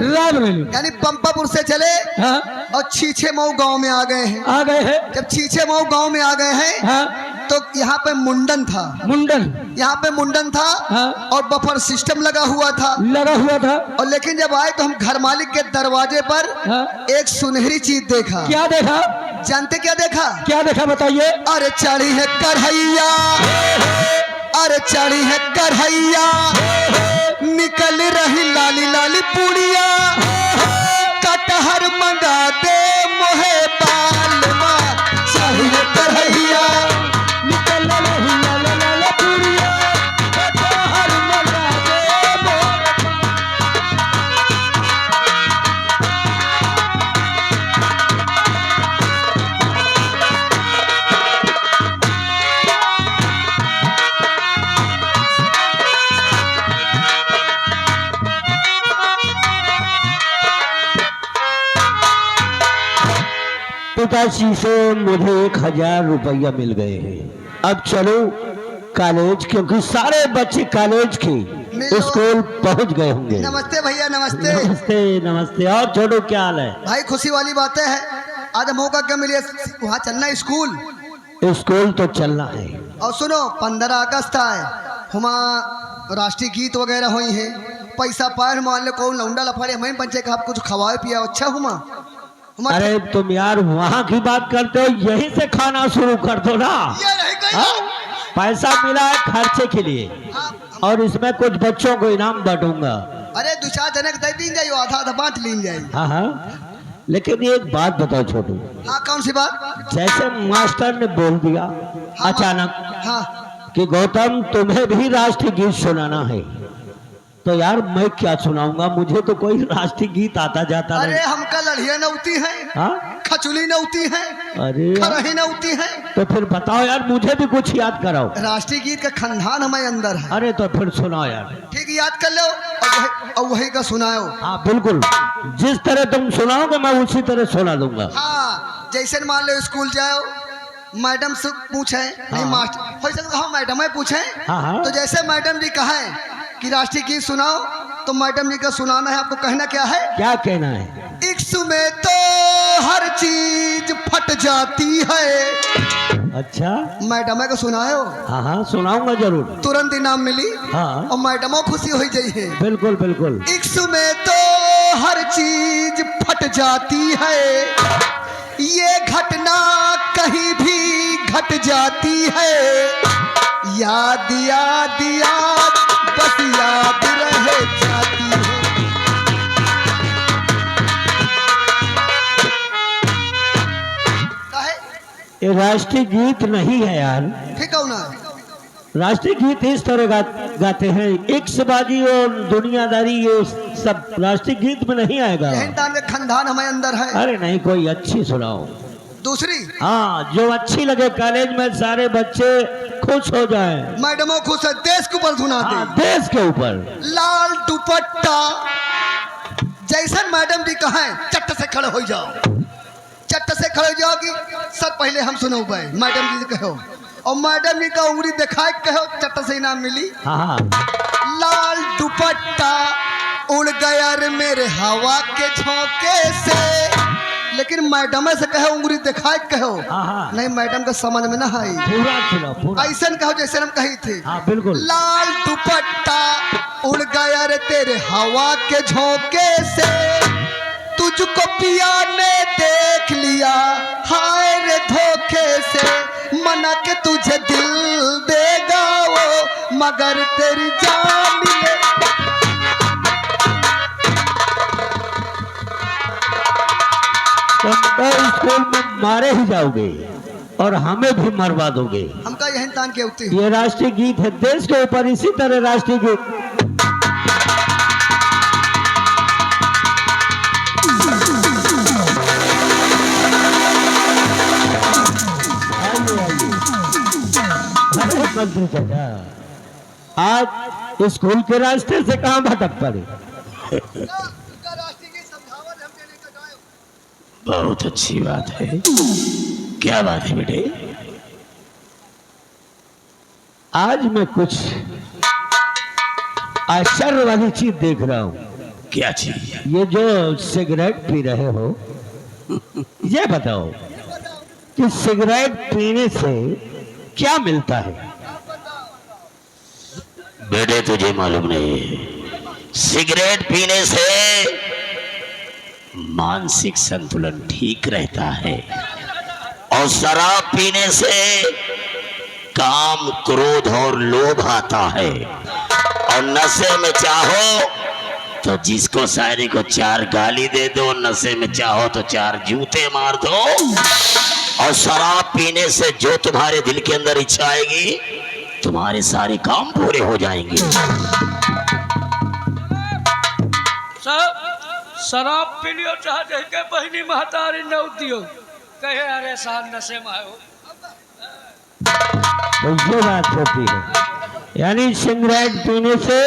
यानी पंपापुर से चले हाँ और छीछे मऊ गांव में आ गए हैं। आ गए हैं। जब छीछे मऊ गांव में आ गए हैं हाँ तो यहाँ पे मुंडन था। यहाँ पे मुंडन था हाँ। और बफर सिस्टम लगा हुआ था। और लेकिन जब आए तो हम घर मालिक के दरवाजे पर हाँ। एक सुनहरी चीज देखा। क्या देखा? जानते क्या देखा? क्या देखा बताइए? अरे चढ़ी है कढ़ैया, अरे चढ़ी है कढ़ैया, निकल रही लाली लाली पुड़िया, कटहर मंगा दे मोहे बालमा। चढ़ी है कढ़ैया, निकल रही लाला लाला पुड़िया, कटहर मंगा दे मोहे। पिताजी से मुझे 1000 रुपया मिल गए हैं। अब चलो कॉलेज, क्योंकि सारे बच्चे कॉलेज के स्कूल पहुंच गए होंगे। नमस्ते भैया, नमस्ते। नमस्ते नमस्ते। और छोड़ो, क्या हाल है? भाई खुशी वाली बातें हैं, आज मौका क्या मिले, वहाँ चलना है स्कूल। स्कूल तो चलना है। और सुनो 15 अगस्त है, हुआ राष्ट्रीय गीत वगैरह हुई है, पैसा पाए मान लो कौन लौंडा लफाड़े हमें पंचे का आप कुछ खवाए पिया अच्छा हुआ। अरे तुम यार वहाँ की बात करते हो, यहीं से खाना शुरू कर दो ना। पैसा मिला है खर्चे के लिए और इसमें कुछ बच्चों को इनाम बांटूंगा। अरे 2-4 जने दे दी जाए, आधा आधा बांट ली जाए। हाँ हाँ, लेकिन एक बात बताओ छोटू। हाँ कौन सी बात? जैसे मास्टर ने बोल दिया हाँ, अचानक हाँ कि गौतम तुम्हें भी राष्ट्रीय गीत सुनाना है, तो यार मैं क्या सुनाऊंगा, मुझे तो कोई राष्ट्रीय गीत आता जाता नहीं। अरे हमका लड़िया नौती है, हाँ खचुली नौती है, अरे खरही नौती है। तो फिर बताओ यार, मुझे भी कुछ याद कराओ। राष्ट्रीय गीत का खंडान हमारे अंदर है। अरे तो फिर सुनाओ यार। ठीक याद कर लो और वही का सुनाओ। हाँ बिल्कुल, जिस तरह तुम सुनाओगे मैं उसी तरह सुना दूंगा। हाँ जैसे मान लो स्कूल जाओ, मैडम से पूछे नहीं मास्टर हो सकता हाँ मैडम है पूछे। हाँ। तो जैसे मैडम जी कहें कि राष्ट्रीय गीत सुनाओ तो मैडम जी का सुनाना है। आपको कहना क्या है? क्या कहना है? इश्क में तो हर चीज फट जाती है। अच्छा मैडम को सुनाओ। हाँ हाँ सुनाऊंगा जरूर। तुरंत इनाम मिली। हाँ और मैडमों खुशी हो जाइए। बिल्कुल बिल्कुल। इश्क में तो हर चीज फट जाती है, ये घटना कहीं भी घट जाती है, याद याद याद बस याद रह जाती है। ये राष्ट्रीय गीत नहीं है यार। फिर कौन है? राष्ट्रीय गीत इस तरह गाते हैं, इक्सबाजी और दुनियादारी, ये सब राष्ट्रीय गीत में नहीं आएगा। हिंदुस्तान के खानदान हमारे अंदर है। अरे नहीं, कोई अच्छी सुनाओ। दूसरी हाँ जो अच्छी लगे, कॉलेज में सारे बच्चे खुश हो जाएं। मैडमों खुश है, देश के ऊपर सुनाते। हाँ, देश के ऊपर। लाल दुपट्टा जैसन मैडम जी कहें चट से खड़े हो जाओ, चट्ट से खड़े हो जाओगी। सर पहले हम सुनो भाई, मैडम जी कहो, और मैडम जी का उंगली दिखाए कहो, चट्ट से इनाम मिली। हाँ लाल दुपट्टा उड़ गया रे मेरे हवा के झोंके से। लेकिन मैडम से कहो उंगली दिखाए कहो, हाँ। नहीं मैडम का समझ में ना आई। पूरा सुनो पूरा। ऐसा कहो जैसे हम कही थे। हाँ बिल्कुल। लाल दुपट्टा उड़ गया रे तेरे हवा के झोंके से, तुझको पिया ने देख लिया हाय रे धोखे से। मना के तुझे दिल देगा वो, मगर तेरी जान ले। तुम तो स्कूल में मारे ही जाओगे और हमें भी मरवा दोगे। हमका यही तान के उठती। ये राष्ट्रीय गीत है देश के ऊपर, इसी तरह राष्ट्रीय गीत। मंत्री चाचा, आज स्कूल के रास्ते से कहाँ भटक पड़े? बहुत अच्छी बात है। क्या बात है बेटे? आज मैं कुछ आश्चर्य वाली चीज देख रहा हूँ। क्या चीज? ये जो सिगरेट पी रहे हो, ये बताओ कि सिगरेट पीने से क्या मिलता है? बेटे तुझे मालूम नहीं, सिगरेट पीने से मानसिक संतुलन ठीक रहता है और शराब पीने से काम, क्रोध और लोभ आता है। और नशे में चाहो तो जिसको शायरी को 4 गाली दे दो, नशे में चाहो तो 4 जूते मार दो। और शराब पीने से जो तुम्हारे दिल के अंदर इच्छा आएगी, तुम्हारे सारे काम पूरे हो जाएंगे। शराब पी लियो चाहे जह के बहनी महतारी न दियो, कहे अरे साल नशे में आयो। तो ये बात होती है, यानी सिगरेट पीने से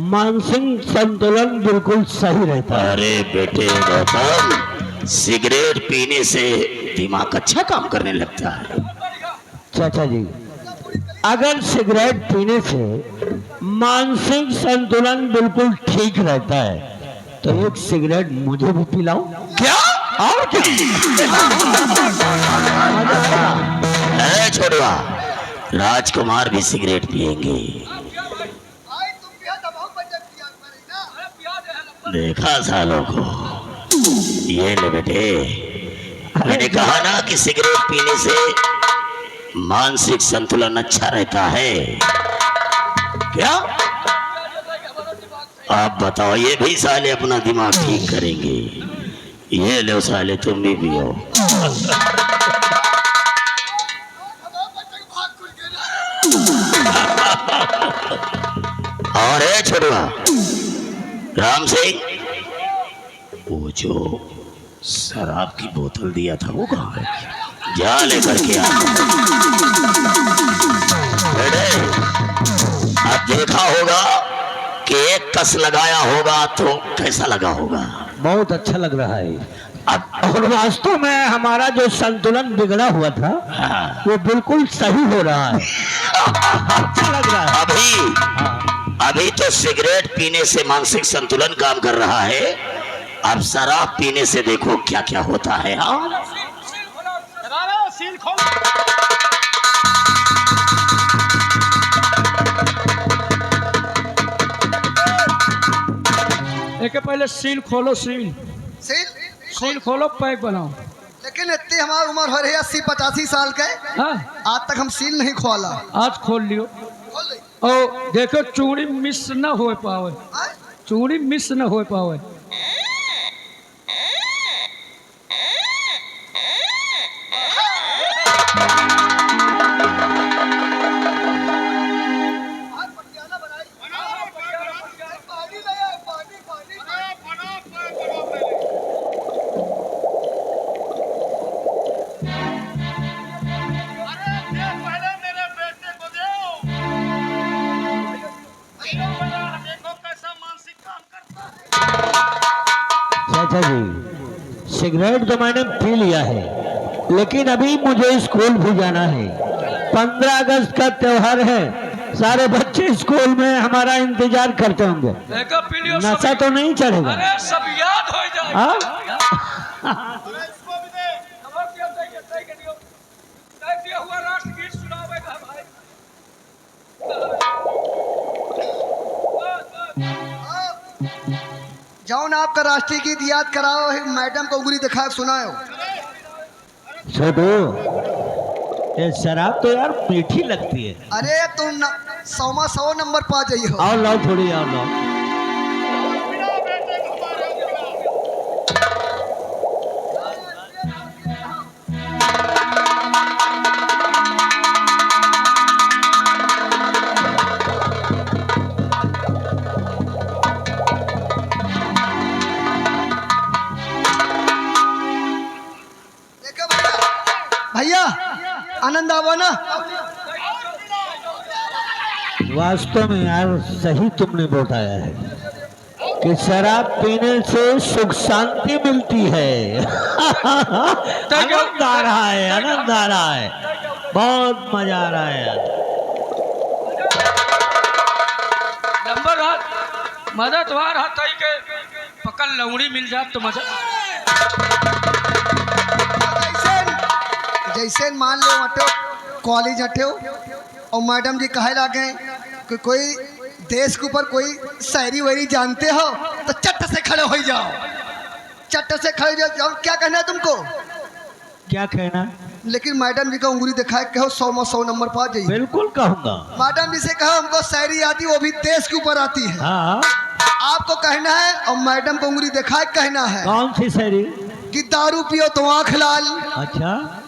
मानसिक संतुलन बिल्कुल सही रहता है। अरे बेटे गौतम, सिगरेट पीने से दिमाग अच्छा काम करने लगता है। चाचा जी, अगर सिगरेट पीने से मानसिक संतुलन बिल्कुल ठीक रहता है तो एक सिगरेट मुझे भी पिलाओ। क्या? और क्या? अरे छोड़वा, राजकुमार भी सिगरेट पिएंगे। देखा सालों को। ये ले बेटे, मैंने कहा ना कि सिगरेट पीने से मानसिक संतुलन अच्छा रहता है। क्या? आप बताओ, ये भी साले अपना दिमाग ठीक करेंगे। ये लो साले, तुम भी पियो। और है छोटवा राम सिंह, वो जो शराब की बोतल दिया था वो कहाँ है? जा लेकर के आ। बेटे, अब देखा होगा कि एक कस लगाया होगा तो कैसा लगा होगा? बहुत अच्छा लग रहा है। अब और वास्तव में हमारा जो संतुलन बिगड़ा हुआ था हाँ, वो बिल्कुल सही हो रहा है। अच्छा लग रहा है। अभी तो सिगरेट पीने से मानसिक संतुलन काम कर रहा है, अब शराब पीने से देखो क्या क्या होता है। हाँ, एक पहले सील खोलो, सील सील खोलो, पैक बनाओ। लेकिन इतनी हमारी उम्र हो रही है 80-85 साल के, हाँ, आज तक हम सील नहीं खोला। आज खोल लियो। खोल ली। और देखो चूड़ी मिस न हो पावे, हाँ? चूड़ी मिस न हो पावे। चाचा जी, सिगरेट तो मैंने पी लिया है, लेकिन अभी मुझे स्कूल भी जाना है। 15 अगस्त का त्योहार है, सारे बच्चे स्कूल में हमारा इंतजार करते होंगे। देखो पी लियो सब। नशा तो नहीं चढ़ेगा? अरे सब याद हो जाए। हाँ? खबर दिया तय के दियो। तय दिया हुआ राष्ट्रगीत सुनावेगा भाई। जाओ ना, आपका राष्ट्रीय गीत याद कराओ, मैडम को उंगली दिखा सुनाओ। छोटू, ये शराब तो यार मीठी लगती है। अरे तुम 100 नंबर पा जाइए हो। और लाओ थोड़ी और लाओ। देखो भैया, आनंद आवो ना। वास्तव में यार सही तुमने बताया है कि शराब पीने से सुख शांति मिलती है। आनंद आ रहा है, आनंद आ रहा है, बहुत मजा आ रहा है यार। नंबर हाथ मदद वार हाथ आई के पकड़ लौड़ी मिल जात तो मजा। जैसे मान लो हटो कॉलेज हटो और मैडम जी कहे लागे कि कोई देश के ऊपर कोई शायरी वायरी जानते हो तो चट से खड़े हो जाओ, चट से खड़े हो जाओ। क्या कहना है तुमको? क्या कहना? लेकिन मैडम जी का उंगली दिखाए कहो 100 नंबर पा जाइए। बिल्कुल कहूंगा। मैडम जी से कहो हमको शायरी आती, वो भी देश के ऊपर आती है। हाँ, आपको कहना है और मैडम को उंगली दिखाए कहना है कौन सी शायरी? कि दारू पियो तो आँख लाल। अच्छा,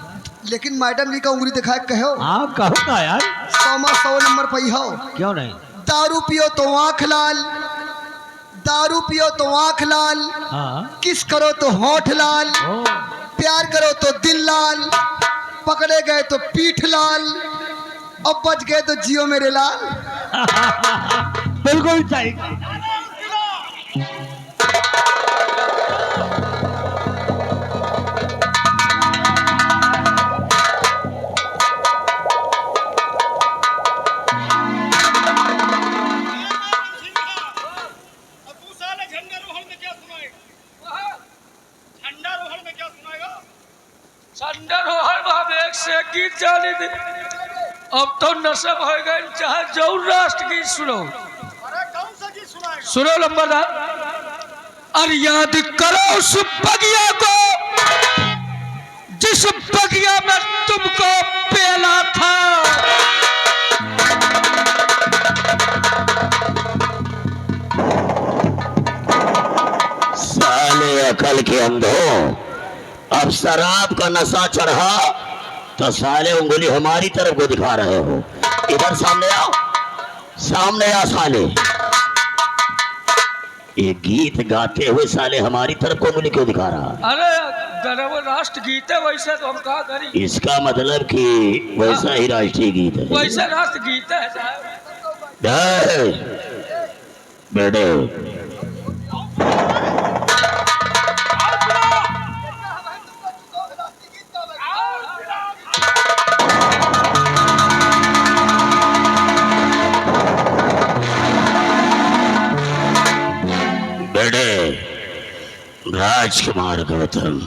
लेकिन मैडम जी का उंगली दिखाए कहो हाँ कहूंगा यार। 100 नंबर पई हो। क्यों नहीं? दारू पियो तो आँख लाल, दारू पियो तो आँख लाल, हाँ। किस करो तो होठ लाल, ओ, प्यार करो तो दिल लाल, पकड़े गए तो पीठ लाल, अब बच गए तो जियो मेरे लाल। बिल्कुल सही। संडर भाव एक से एक गीत जाने दे। अब तो नशब हो गए, चाहे जो राष्ट्र गीत सुनो। सुनो नंबरदार। और याद करो उस बगिया को जिस बगिया में तुमको पेला था। साले अकल के अंधों, अब शराब का नशा चढ़ा तो साले उंगली हमारी तरफ को दिखा रहे हो। इधर सामने आओ, सामने आ साले। ये गीत गाते हुए साले हमारी तरफ को उंगली क्यों दिखा रहा? अरे गर्व राष्ट्र गीत है, वैसे तो हम कहा करी। इसका मतलब कि वैसा ही राष्ट्रीय गीत है। वैसे राष्ट्र गीत है बेटे, राजकुमार गौतम,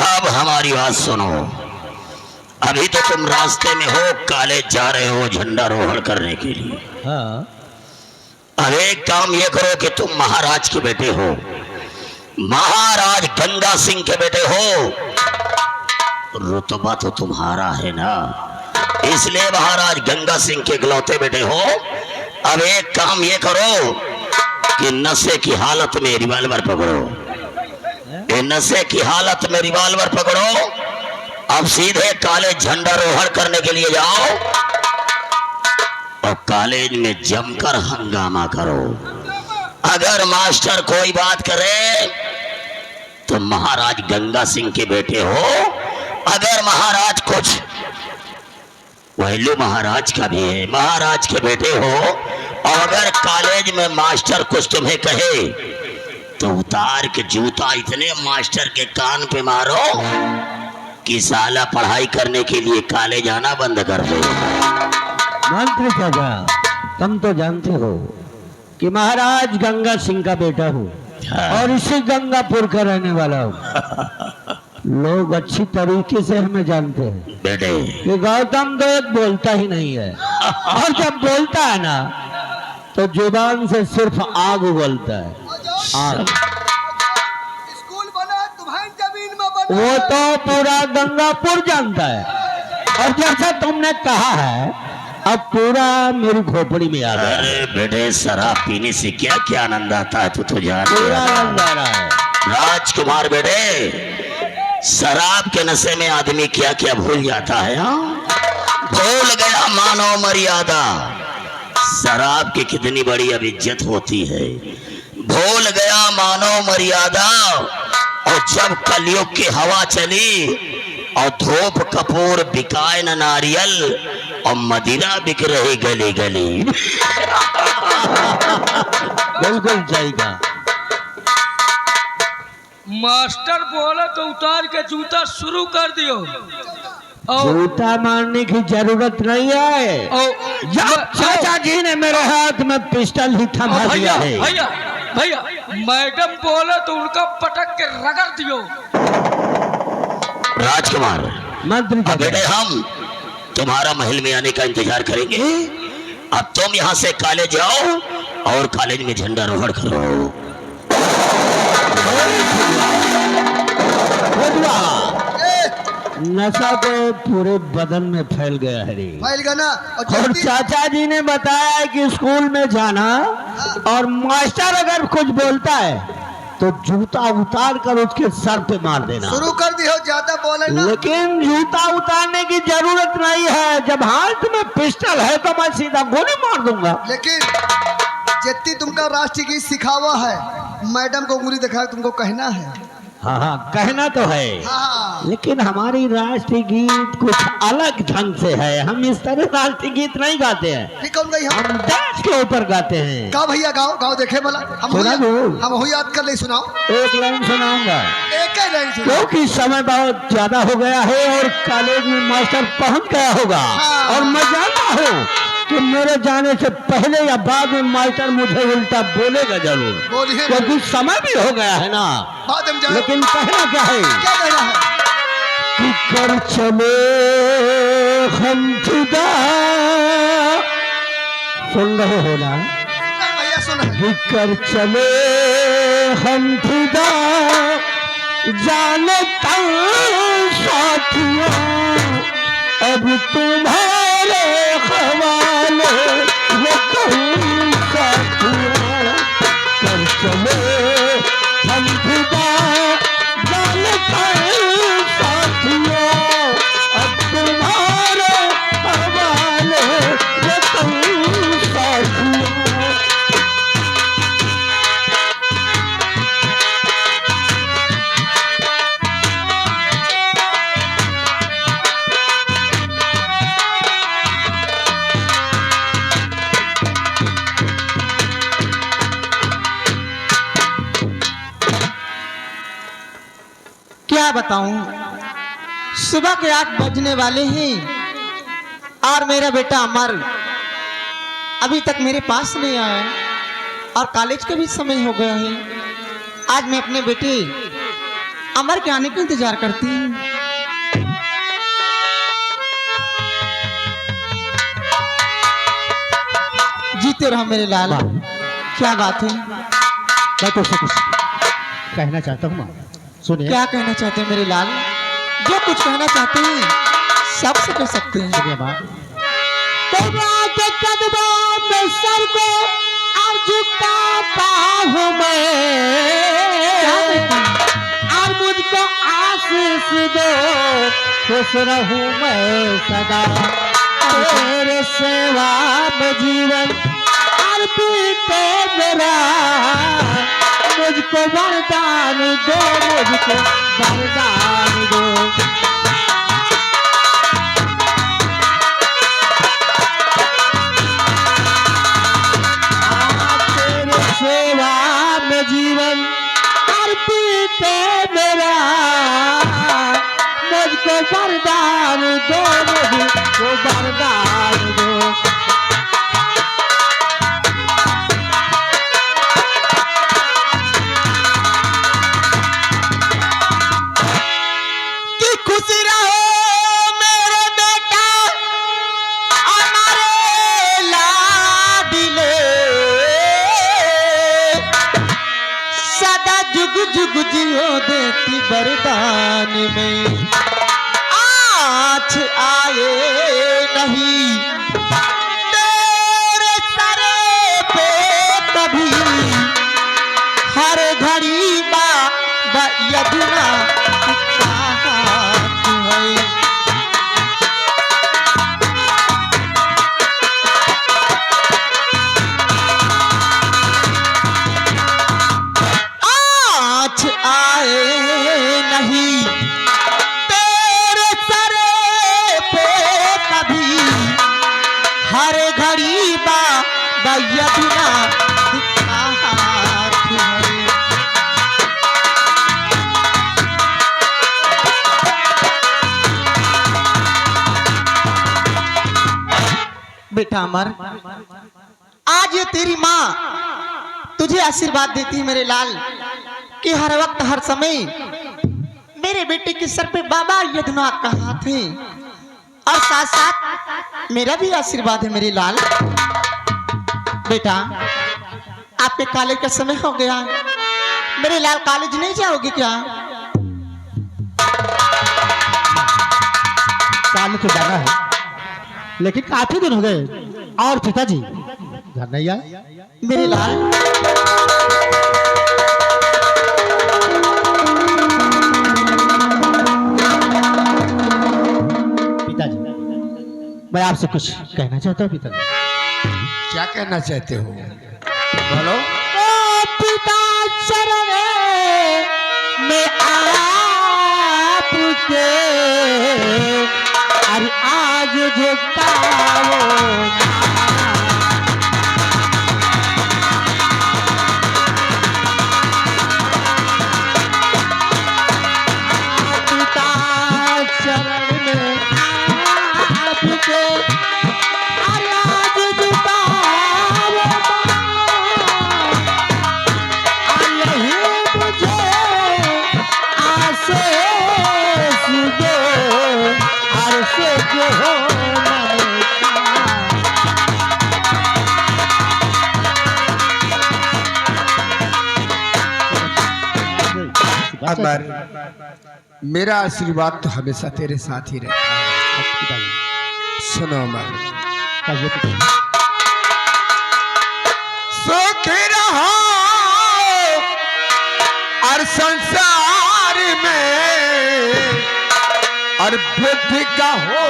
अब हमारी बात सुनो। अभी तो तुम रास्ते में हो, कॉलेज जा रहे हो झंडारोहण करने के लिए। हाँ। अब एक काम ये करो कि तुम महाराज के बेटे हो, महाराज गंगा सिंह के बेटे हो, रुतबा तो तुम्हारा है ना, इसलिए महाराज गंगा सिंह के इकलौते बेटे हो। अब एक काम ये करो कि नशे की हालत में रिवाल्वर पकड़ो, ये नशे की हालत में रिवाल्वर पकड़ो। अब सीधे कॉलेज झंडारोहण करने के लिए जाओ और कॉलेज में जमकर हंगामा करो। अगर मास्टर कोई बात करे तो महाराज गंगा सिंह के बेटे हो, अगर महाराज कुछ वैल्यू महाराज का भी है, महाराज के बेटे हो, और अगर कॉलेज में मास्टर कुछ तुम्हें कहे तो उतार के जूता इतने मास्टर के कान पे मारो कि साला पढ़ाई करने के लिए कॉलेज आना बंद कर दो। मंत्री चाचा, तुम तो जानते हो कि महाराज गंगा सिंह का बेटा हूँ और इसी गंगापुर का रहने वाला हूँ। लोग अच्छी तरीके से हमें जानते हैं बेटे कि गौतम तो एक बोलता ही नहीं है, और जब बोलता है ना तो जुबान से सिर्फ आग उगलता है। आग। स्कूल बना तुम्हारी जमीन में बना। वो तो पूरा गंगापुर जानता है, और जैसा तुमने कहा है अब पूरा मेरी खोपड़ी में आ गया। अरे बेटे शराब पीने से क्या क्या आनंद आता है, तू तो जान पूरा आनंद आ रहा है। राजकुमार बेटे, शराब के नशे में आदमी क्या क्या भूल जाता है। हाँ? भूल गया मानव मर्यादा, शराब की कितनी बड़ी अब इज्जत होती है। भूल गया मानव मर्यादा, और जब कलयुग की हवा चली और धूप कपूर बिकाए न नारियल और मदिरा बिक रही गली गली। बिल्कुल जाएगा। मास्टर बोले तो उतार के जूता शुरू कर दियो। और जूता मारने की जरूरत नहीं है। जब चाचा जी ने मेरे हाथ में पिस्टल ही थमा दिया भैया है। भैया भैया, मैडम बोले तो उनका पटक के रगड़ दियो। राजकुमार, मंत्री अब चाचा, बेटे हम तुम्हारा महल में आने का इंतजार करेंगे। अब तुम यहाँ से कॉलेज जाओ और कॉलेज में झंडारोहण करो। नशा तो पूरे बदन में फैल गया है रे। फैल गया ना। और और जल्दी- चाचा जी ने बताया कि स्कूल में जाना और मास्टर अगर कुछ बोलता है तो जूता उतार कर उसके सर पे मार देना। शुरू कर दियो, ज्यादा बोले ना। लेकिन जूता उतारने की जरूरत नहीं है, जब हाथ में पिस्टल है तो मैं सीधा गोली मार दूंगा। लेकिन जितनी तुमका राष्ट्रीय गीत सिखावा है, मैडम को उंगली दिखा तुमको कहना है। हाँ हाँ, कहना तो है, हाँ। लेकिन हमारी राष्ट्रीय गीत कुछ अलग ढंग से है। हम इस तरह राष्ट्रीय गीत नहीं गाते हैं, ठीक कौन गई हम? हम देश के ऊपर गाते हैं। गाओ भैया, गाओ गाओ, देखे भला। सुना दो। हम हो याद कर ले, सुनाओ। एक लाइन सुनाऊंगा एक ही लाइन सुनाओ। क्योंकि समय बहुत ज्यादा हो गया है और कॉलेज में मास्टर पहुंच गया होगा। हाँ। और मैं जानता हूँ कि मेरे जाने से पहले या बाद में मास्टर मुझे उल्टा बोलेगा जरूर, बोलिए। क्योंकि समय भी हो गया है ना। बाद में जाओ। लेकिन कहना क्या है क्या कहना है? कि कर चले हम जुदा। सुन रहे हो ना? भैया सुन। कि कर चले हम जुदा, जाने साथियों अब तुम्हारे हवाले ये कहूँ साथियों। कर चले हम जुदा, जाने साथियों अब तुम्हारे हवाले ये कहूँ साथियों। क्या बताऊं, सुबह के 8 बजने वाले हैं और मेरा बेटा अमर अभी तक मेरे पास नहीं आया और कॉलेज का भी समय हो गया है। आज मैं अपने बेटे अमर के आने का इंतजार करती हूँ। जीते रहो मेरे लाल। क्या बात है? मैं तो कुछ कहना चाहता हूँ माँ, सुनिए। क्या कहना चाहते हैं मेरे लाल? जो कुछ कहना चाहते हैं सब से कह सकते हैं। सुनिए माँ, के कदमों में सर को और झुकाता हूँ मैं, और मुझको आशीष दो, खुश रहूँ मैं सदा, तेरे सेवा में जीवन अर्पित मेरा, मुझको वरदान दो, मुझको वरदान दो। सेवा में जीवन पीते मेरा मुझको वरदान दो, मुझको वरदान दो। कि खुश रहो मेरे बेटा हमारे लाडले, सदा जुग जुग जियो देती वरदान में। आज आए नहीं तेरे सरे पे कभी, हर घड़ी बा यदुना आज आए नहीं तेरे सरे पे कभी, हर घड़ी बा यदुना बेटा अमर, आज ये तेरी माँ तुझे आशीर्वाद देती है मेरे लाल, कि हर वक्त हर समय मेरे बेटे के सर पे बाबा यदुनाथ का हाथ है, और साथ साथ मेरा भी आशीर्वाद है मेरे लाल। बेटा आपके कॉलेज का समय हो गया, मेरे लाल कॉलेज नहीं जाओगे क्या? कॉलेज तो जाना है, लेकिन काफी दिन हो गए और पिताजी घर नहीं आए। मेरे लाल पिताजी मैं आपसे कुछ कहना चाहता हूँ। पिताजी क्या कहना चाहते हो? बोलो। पिता शरण में आपके, अरे आज झुकाओ पिता शरण में आपके, अरे आज झुकाओ यही मुझे आशीष दो, अर्श जो हो अमर, मेरा आशीर्वाद तो हमेशा तेरे साथ ही रहता है। सुनो अमर, सुख रहो और संसार में, और बुद्धि का हो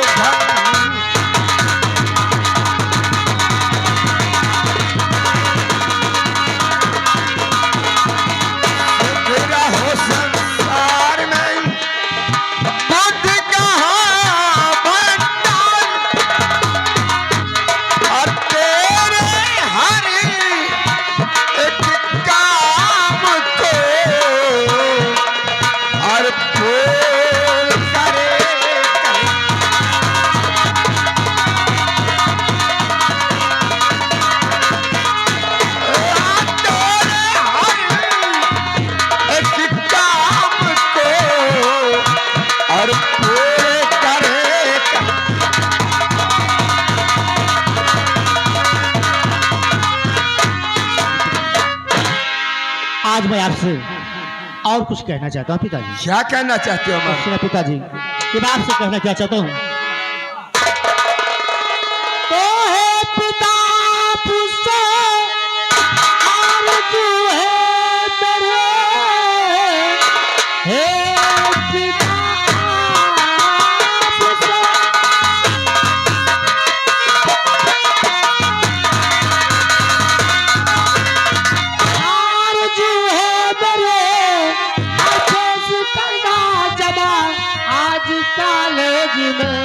संसार में, बुद्धि का हो भंडार, और तेरे हर एक काम को और फूल करे और पूरे करे। आज मैं आपसे और कुछ कहना चाहता हूँ पिताजी। क्या कहना चाहते हो अमर? सुनिए पिताजी, कि मैं आपसे कहना क्या चाहता हूँ। तो है पिता पुसे आरज़ू है मेरे, हे पिता पुसे आरज़ू है मेरे, अफेस करना जमा आज कॉलेज में,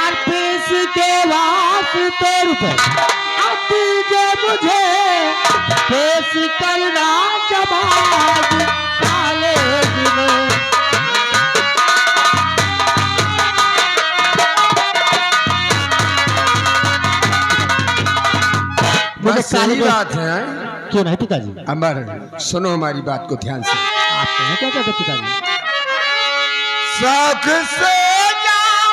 अफेस के वास्ते रुपए अब दीजिए मुझे, पेश करना जमा आज यही तो- बात है। क्यों नहीं पिताजी? अमर, सुनो हमारी बात को ध्यान से। आप कहें क्या कहते पिताजी? शौक से जाओ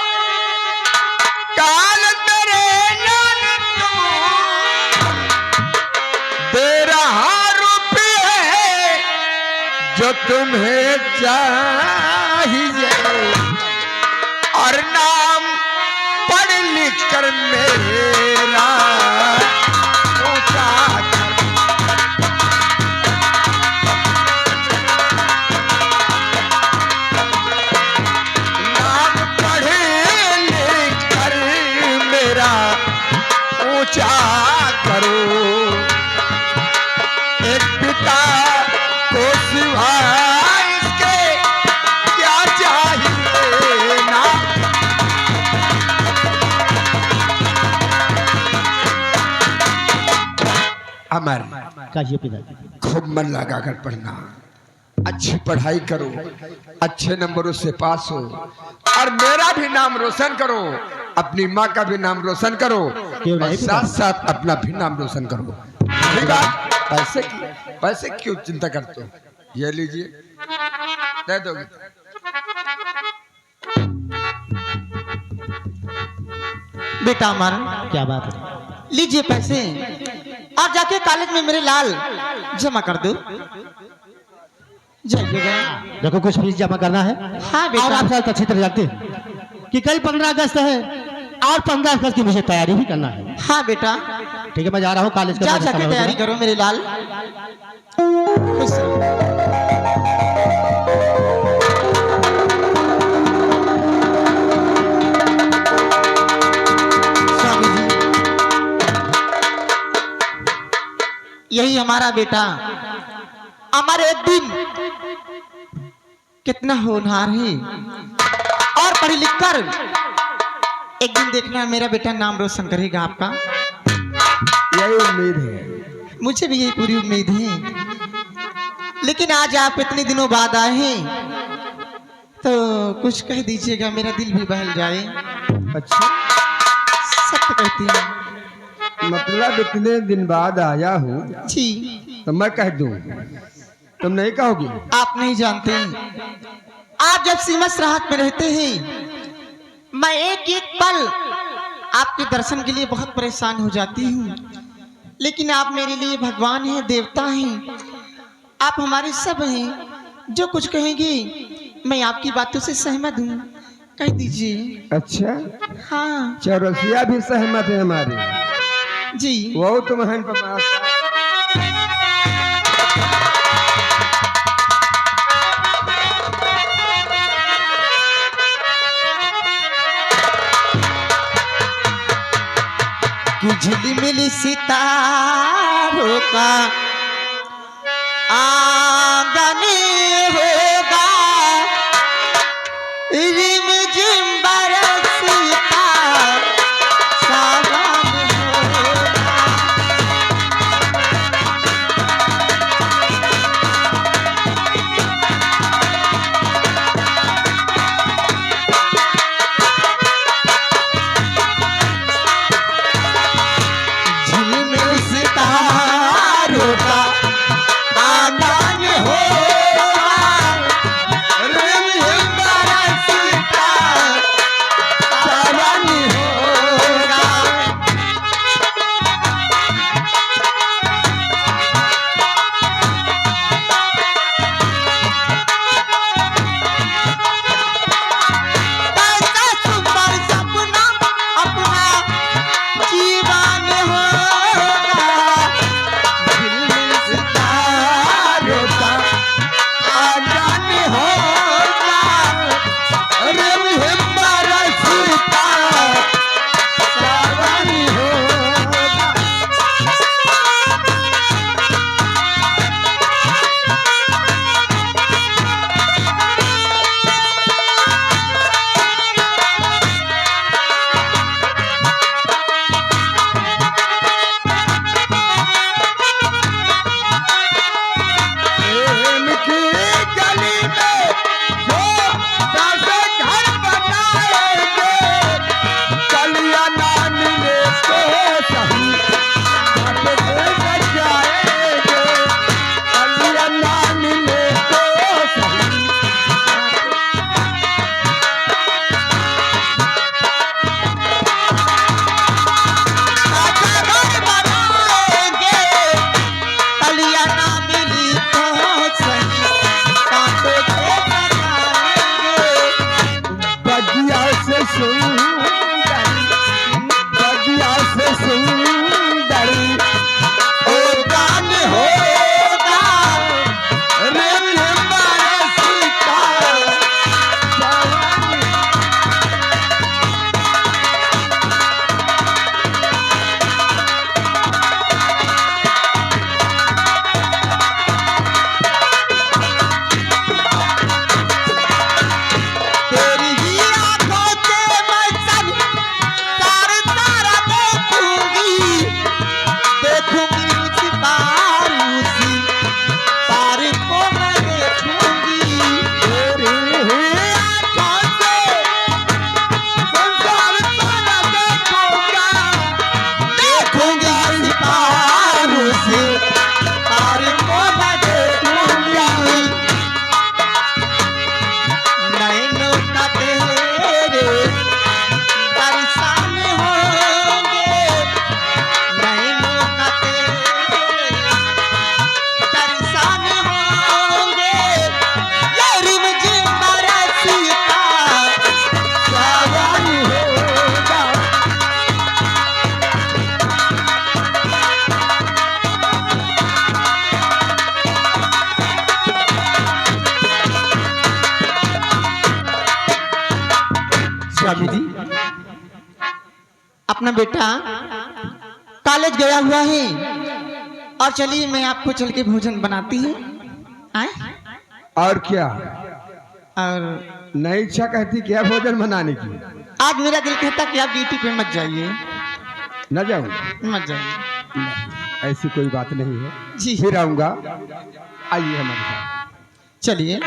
काल मेरे नान तू, दे रहा रुपये जो तुम्हें चाहिए, और नाम पढ़ लिख कर मेरा ऊंचा कर। नाम पढ़ लिख कर मेरा ऊंचा करो, एक पिता को सिवा इसके क्या चाहिए ना। अमर, कहिए पिताजी। खूब मन लगाकर पढ़ना, अच्छी पढ़ाई करो, अच्छे नंबरों से पास हो, और मेरा भी नाम रोशन करो, अपनी माँ का भी नाम रोशन करो, क्यों और नहीं साथ साथ अपना भी नाम रोशन करो। ठीक बात? पैसे क्यों चिंता करते हो? ये लीजिए, दे दोगे? बेटा अमर, क्या बात है? लीजिए पैसे और जाके कॉलेज में मेरे लाल जमा कर दो। जाइएगा। देखो कुछ फीस जमा करना है। हाँ बेटा। और आप सब अच्छी तरह जानते हैं कि कल 15 अगस्त है और 15 अगस्त की मुझे तैयारी भी करना है। हाँ बेटा, ठीक है, मैं जा रहा हूँ कॉलेज का। जा समय जाके हो गया। तैयारी करो मेरे लाल। खुश रहो। स्वामी जी, यही हमारा बेटा अमर एक दिन कितना होनहार है और पढ़ लिख कर एक दिन देखना मेरा बेटा नाम रोशन करेगा आपका। यही उम्मीद है। मुझे भी यही पूरी उम्मीद है, लेकिन आज आप इतने दिनों बाद आए हैं तो कुछ कह दीजिएगा, मेरा दिल भी बहल जाए। अच्छा, सत्य कहती हूँ मतलब इतने दिन बाद आया हूँ जी। तो मैं कह दूं, तुम नहीं कहोगी? आप नहीं जानते, आप जब सीमा राहत में रहते हैं मैं एक एक पल आपके दर्शन के लिए बहुत परेशान हो जाती हूँ, लेकिन आप मेरे लिए भगवान हैं, देवता हैं, आप हमारे सब हैं। जो कुछ कहेंगे मैं आपकी बातों से सहमत हूँ, कह दीजिए। अच्छा, हाँ चौरसिया भी सहमत है हमारी। जी। वो तुम्हारे पास कि झिलमिल सितारों का आंगन होगा, रिमझिम बरसता सावन होगा। झिलमिल सितारों का अपना बेटा कॉलेज गया हुआ है, और चलिए मैं आपको चल के भोजन बनाती हूँ। आए? और क्या और नई इच्छा कहती क्या भोजन बनाने की? आज मेरा दिल कहता कि आप ड्यूटी पे मत जाइए, न जाऊं? मत जाइए। नहीं, ऐसी कोई बात नहीं है, जी फिर आऊंगा। आइए हमारे साथ। चलिए।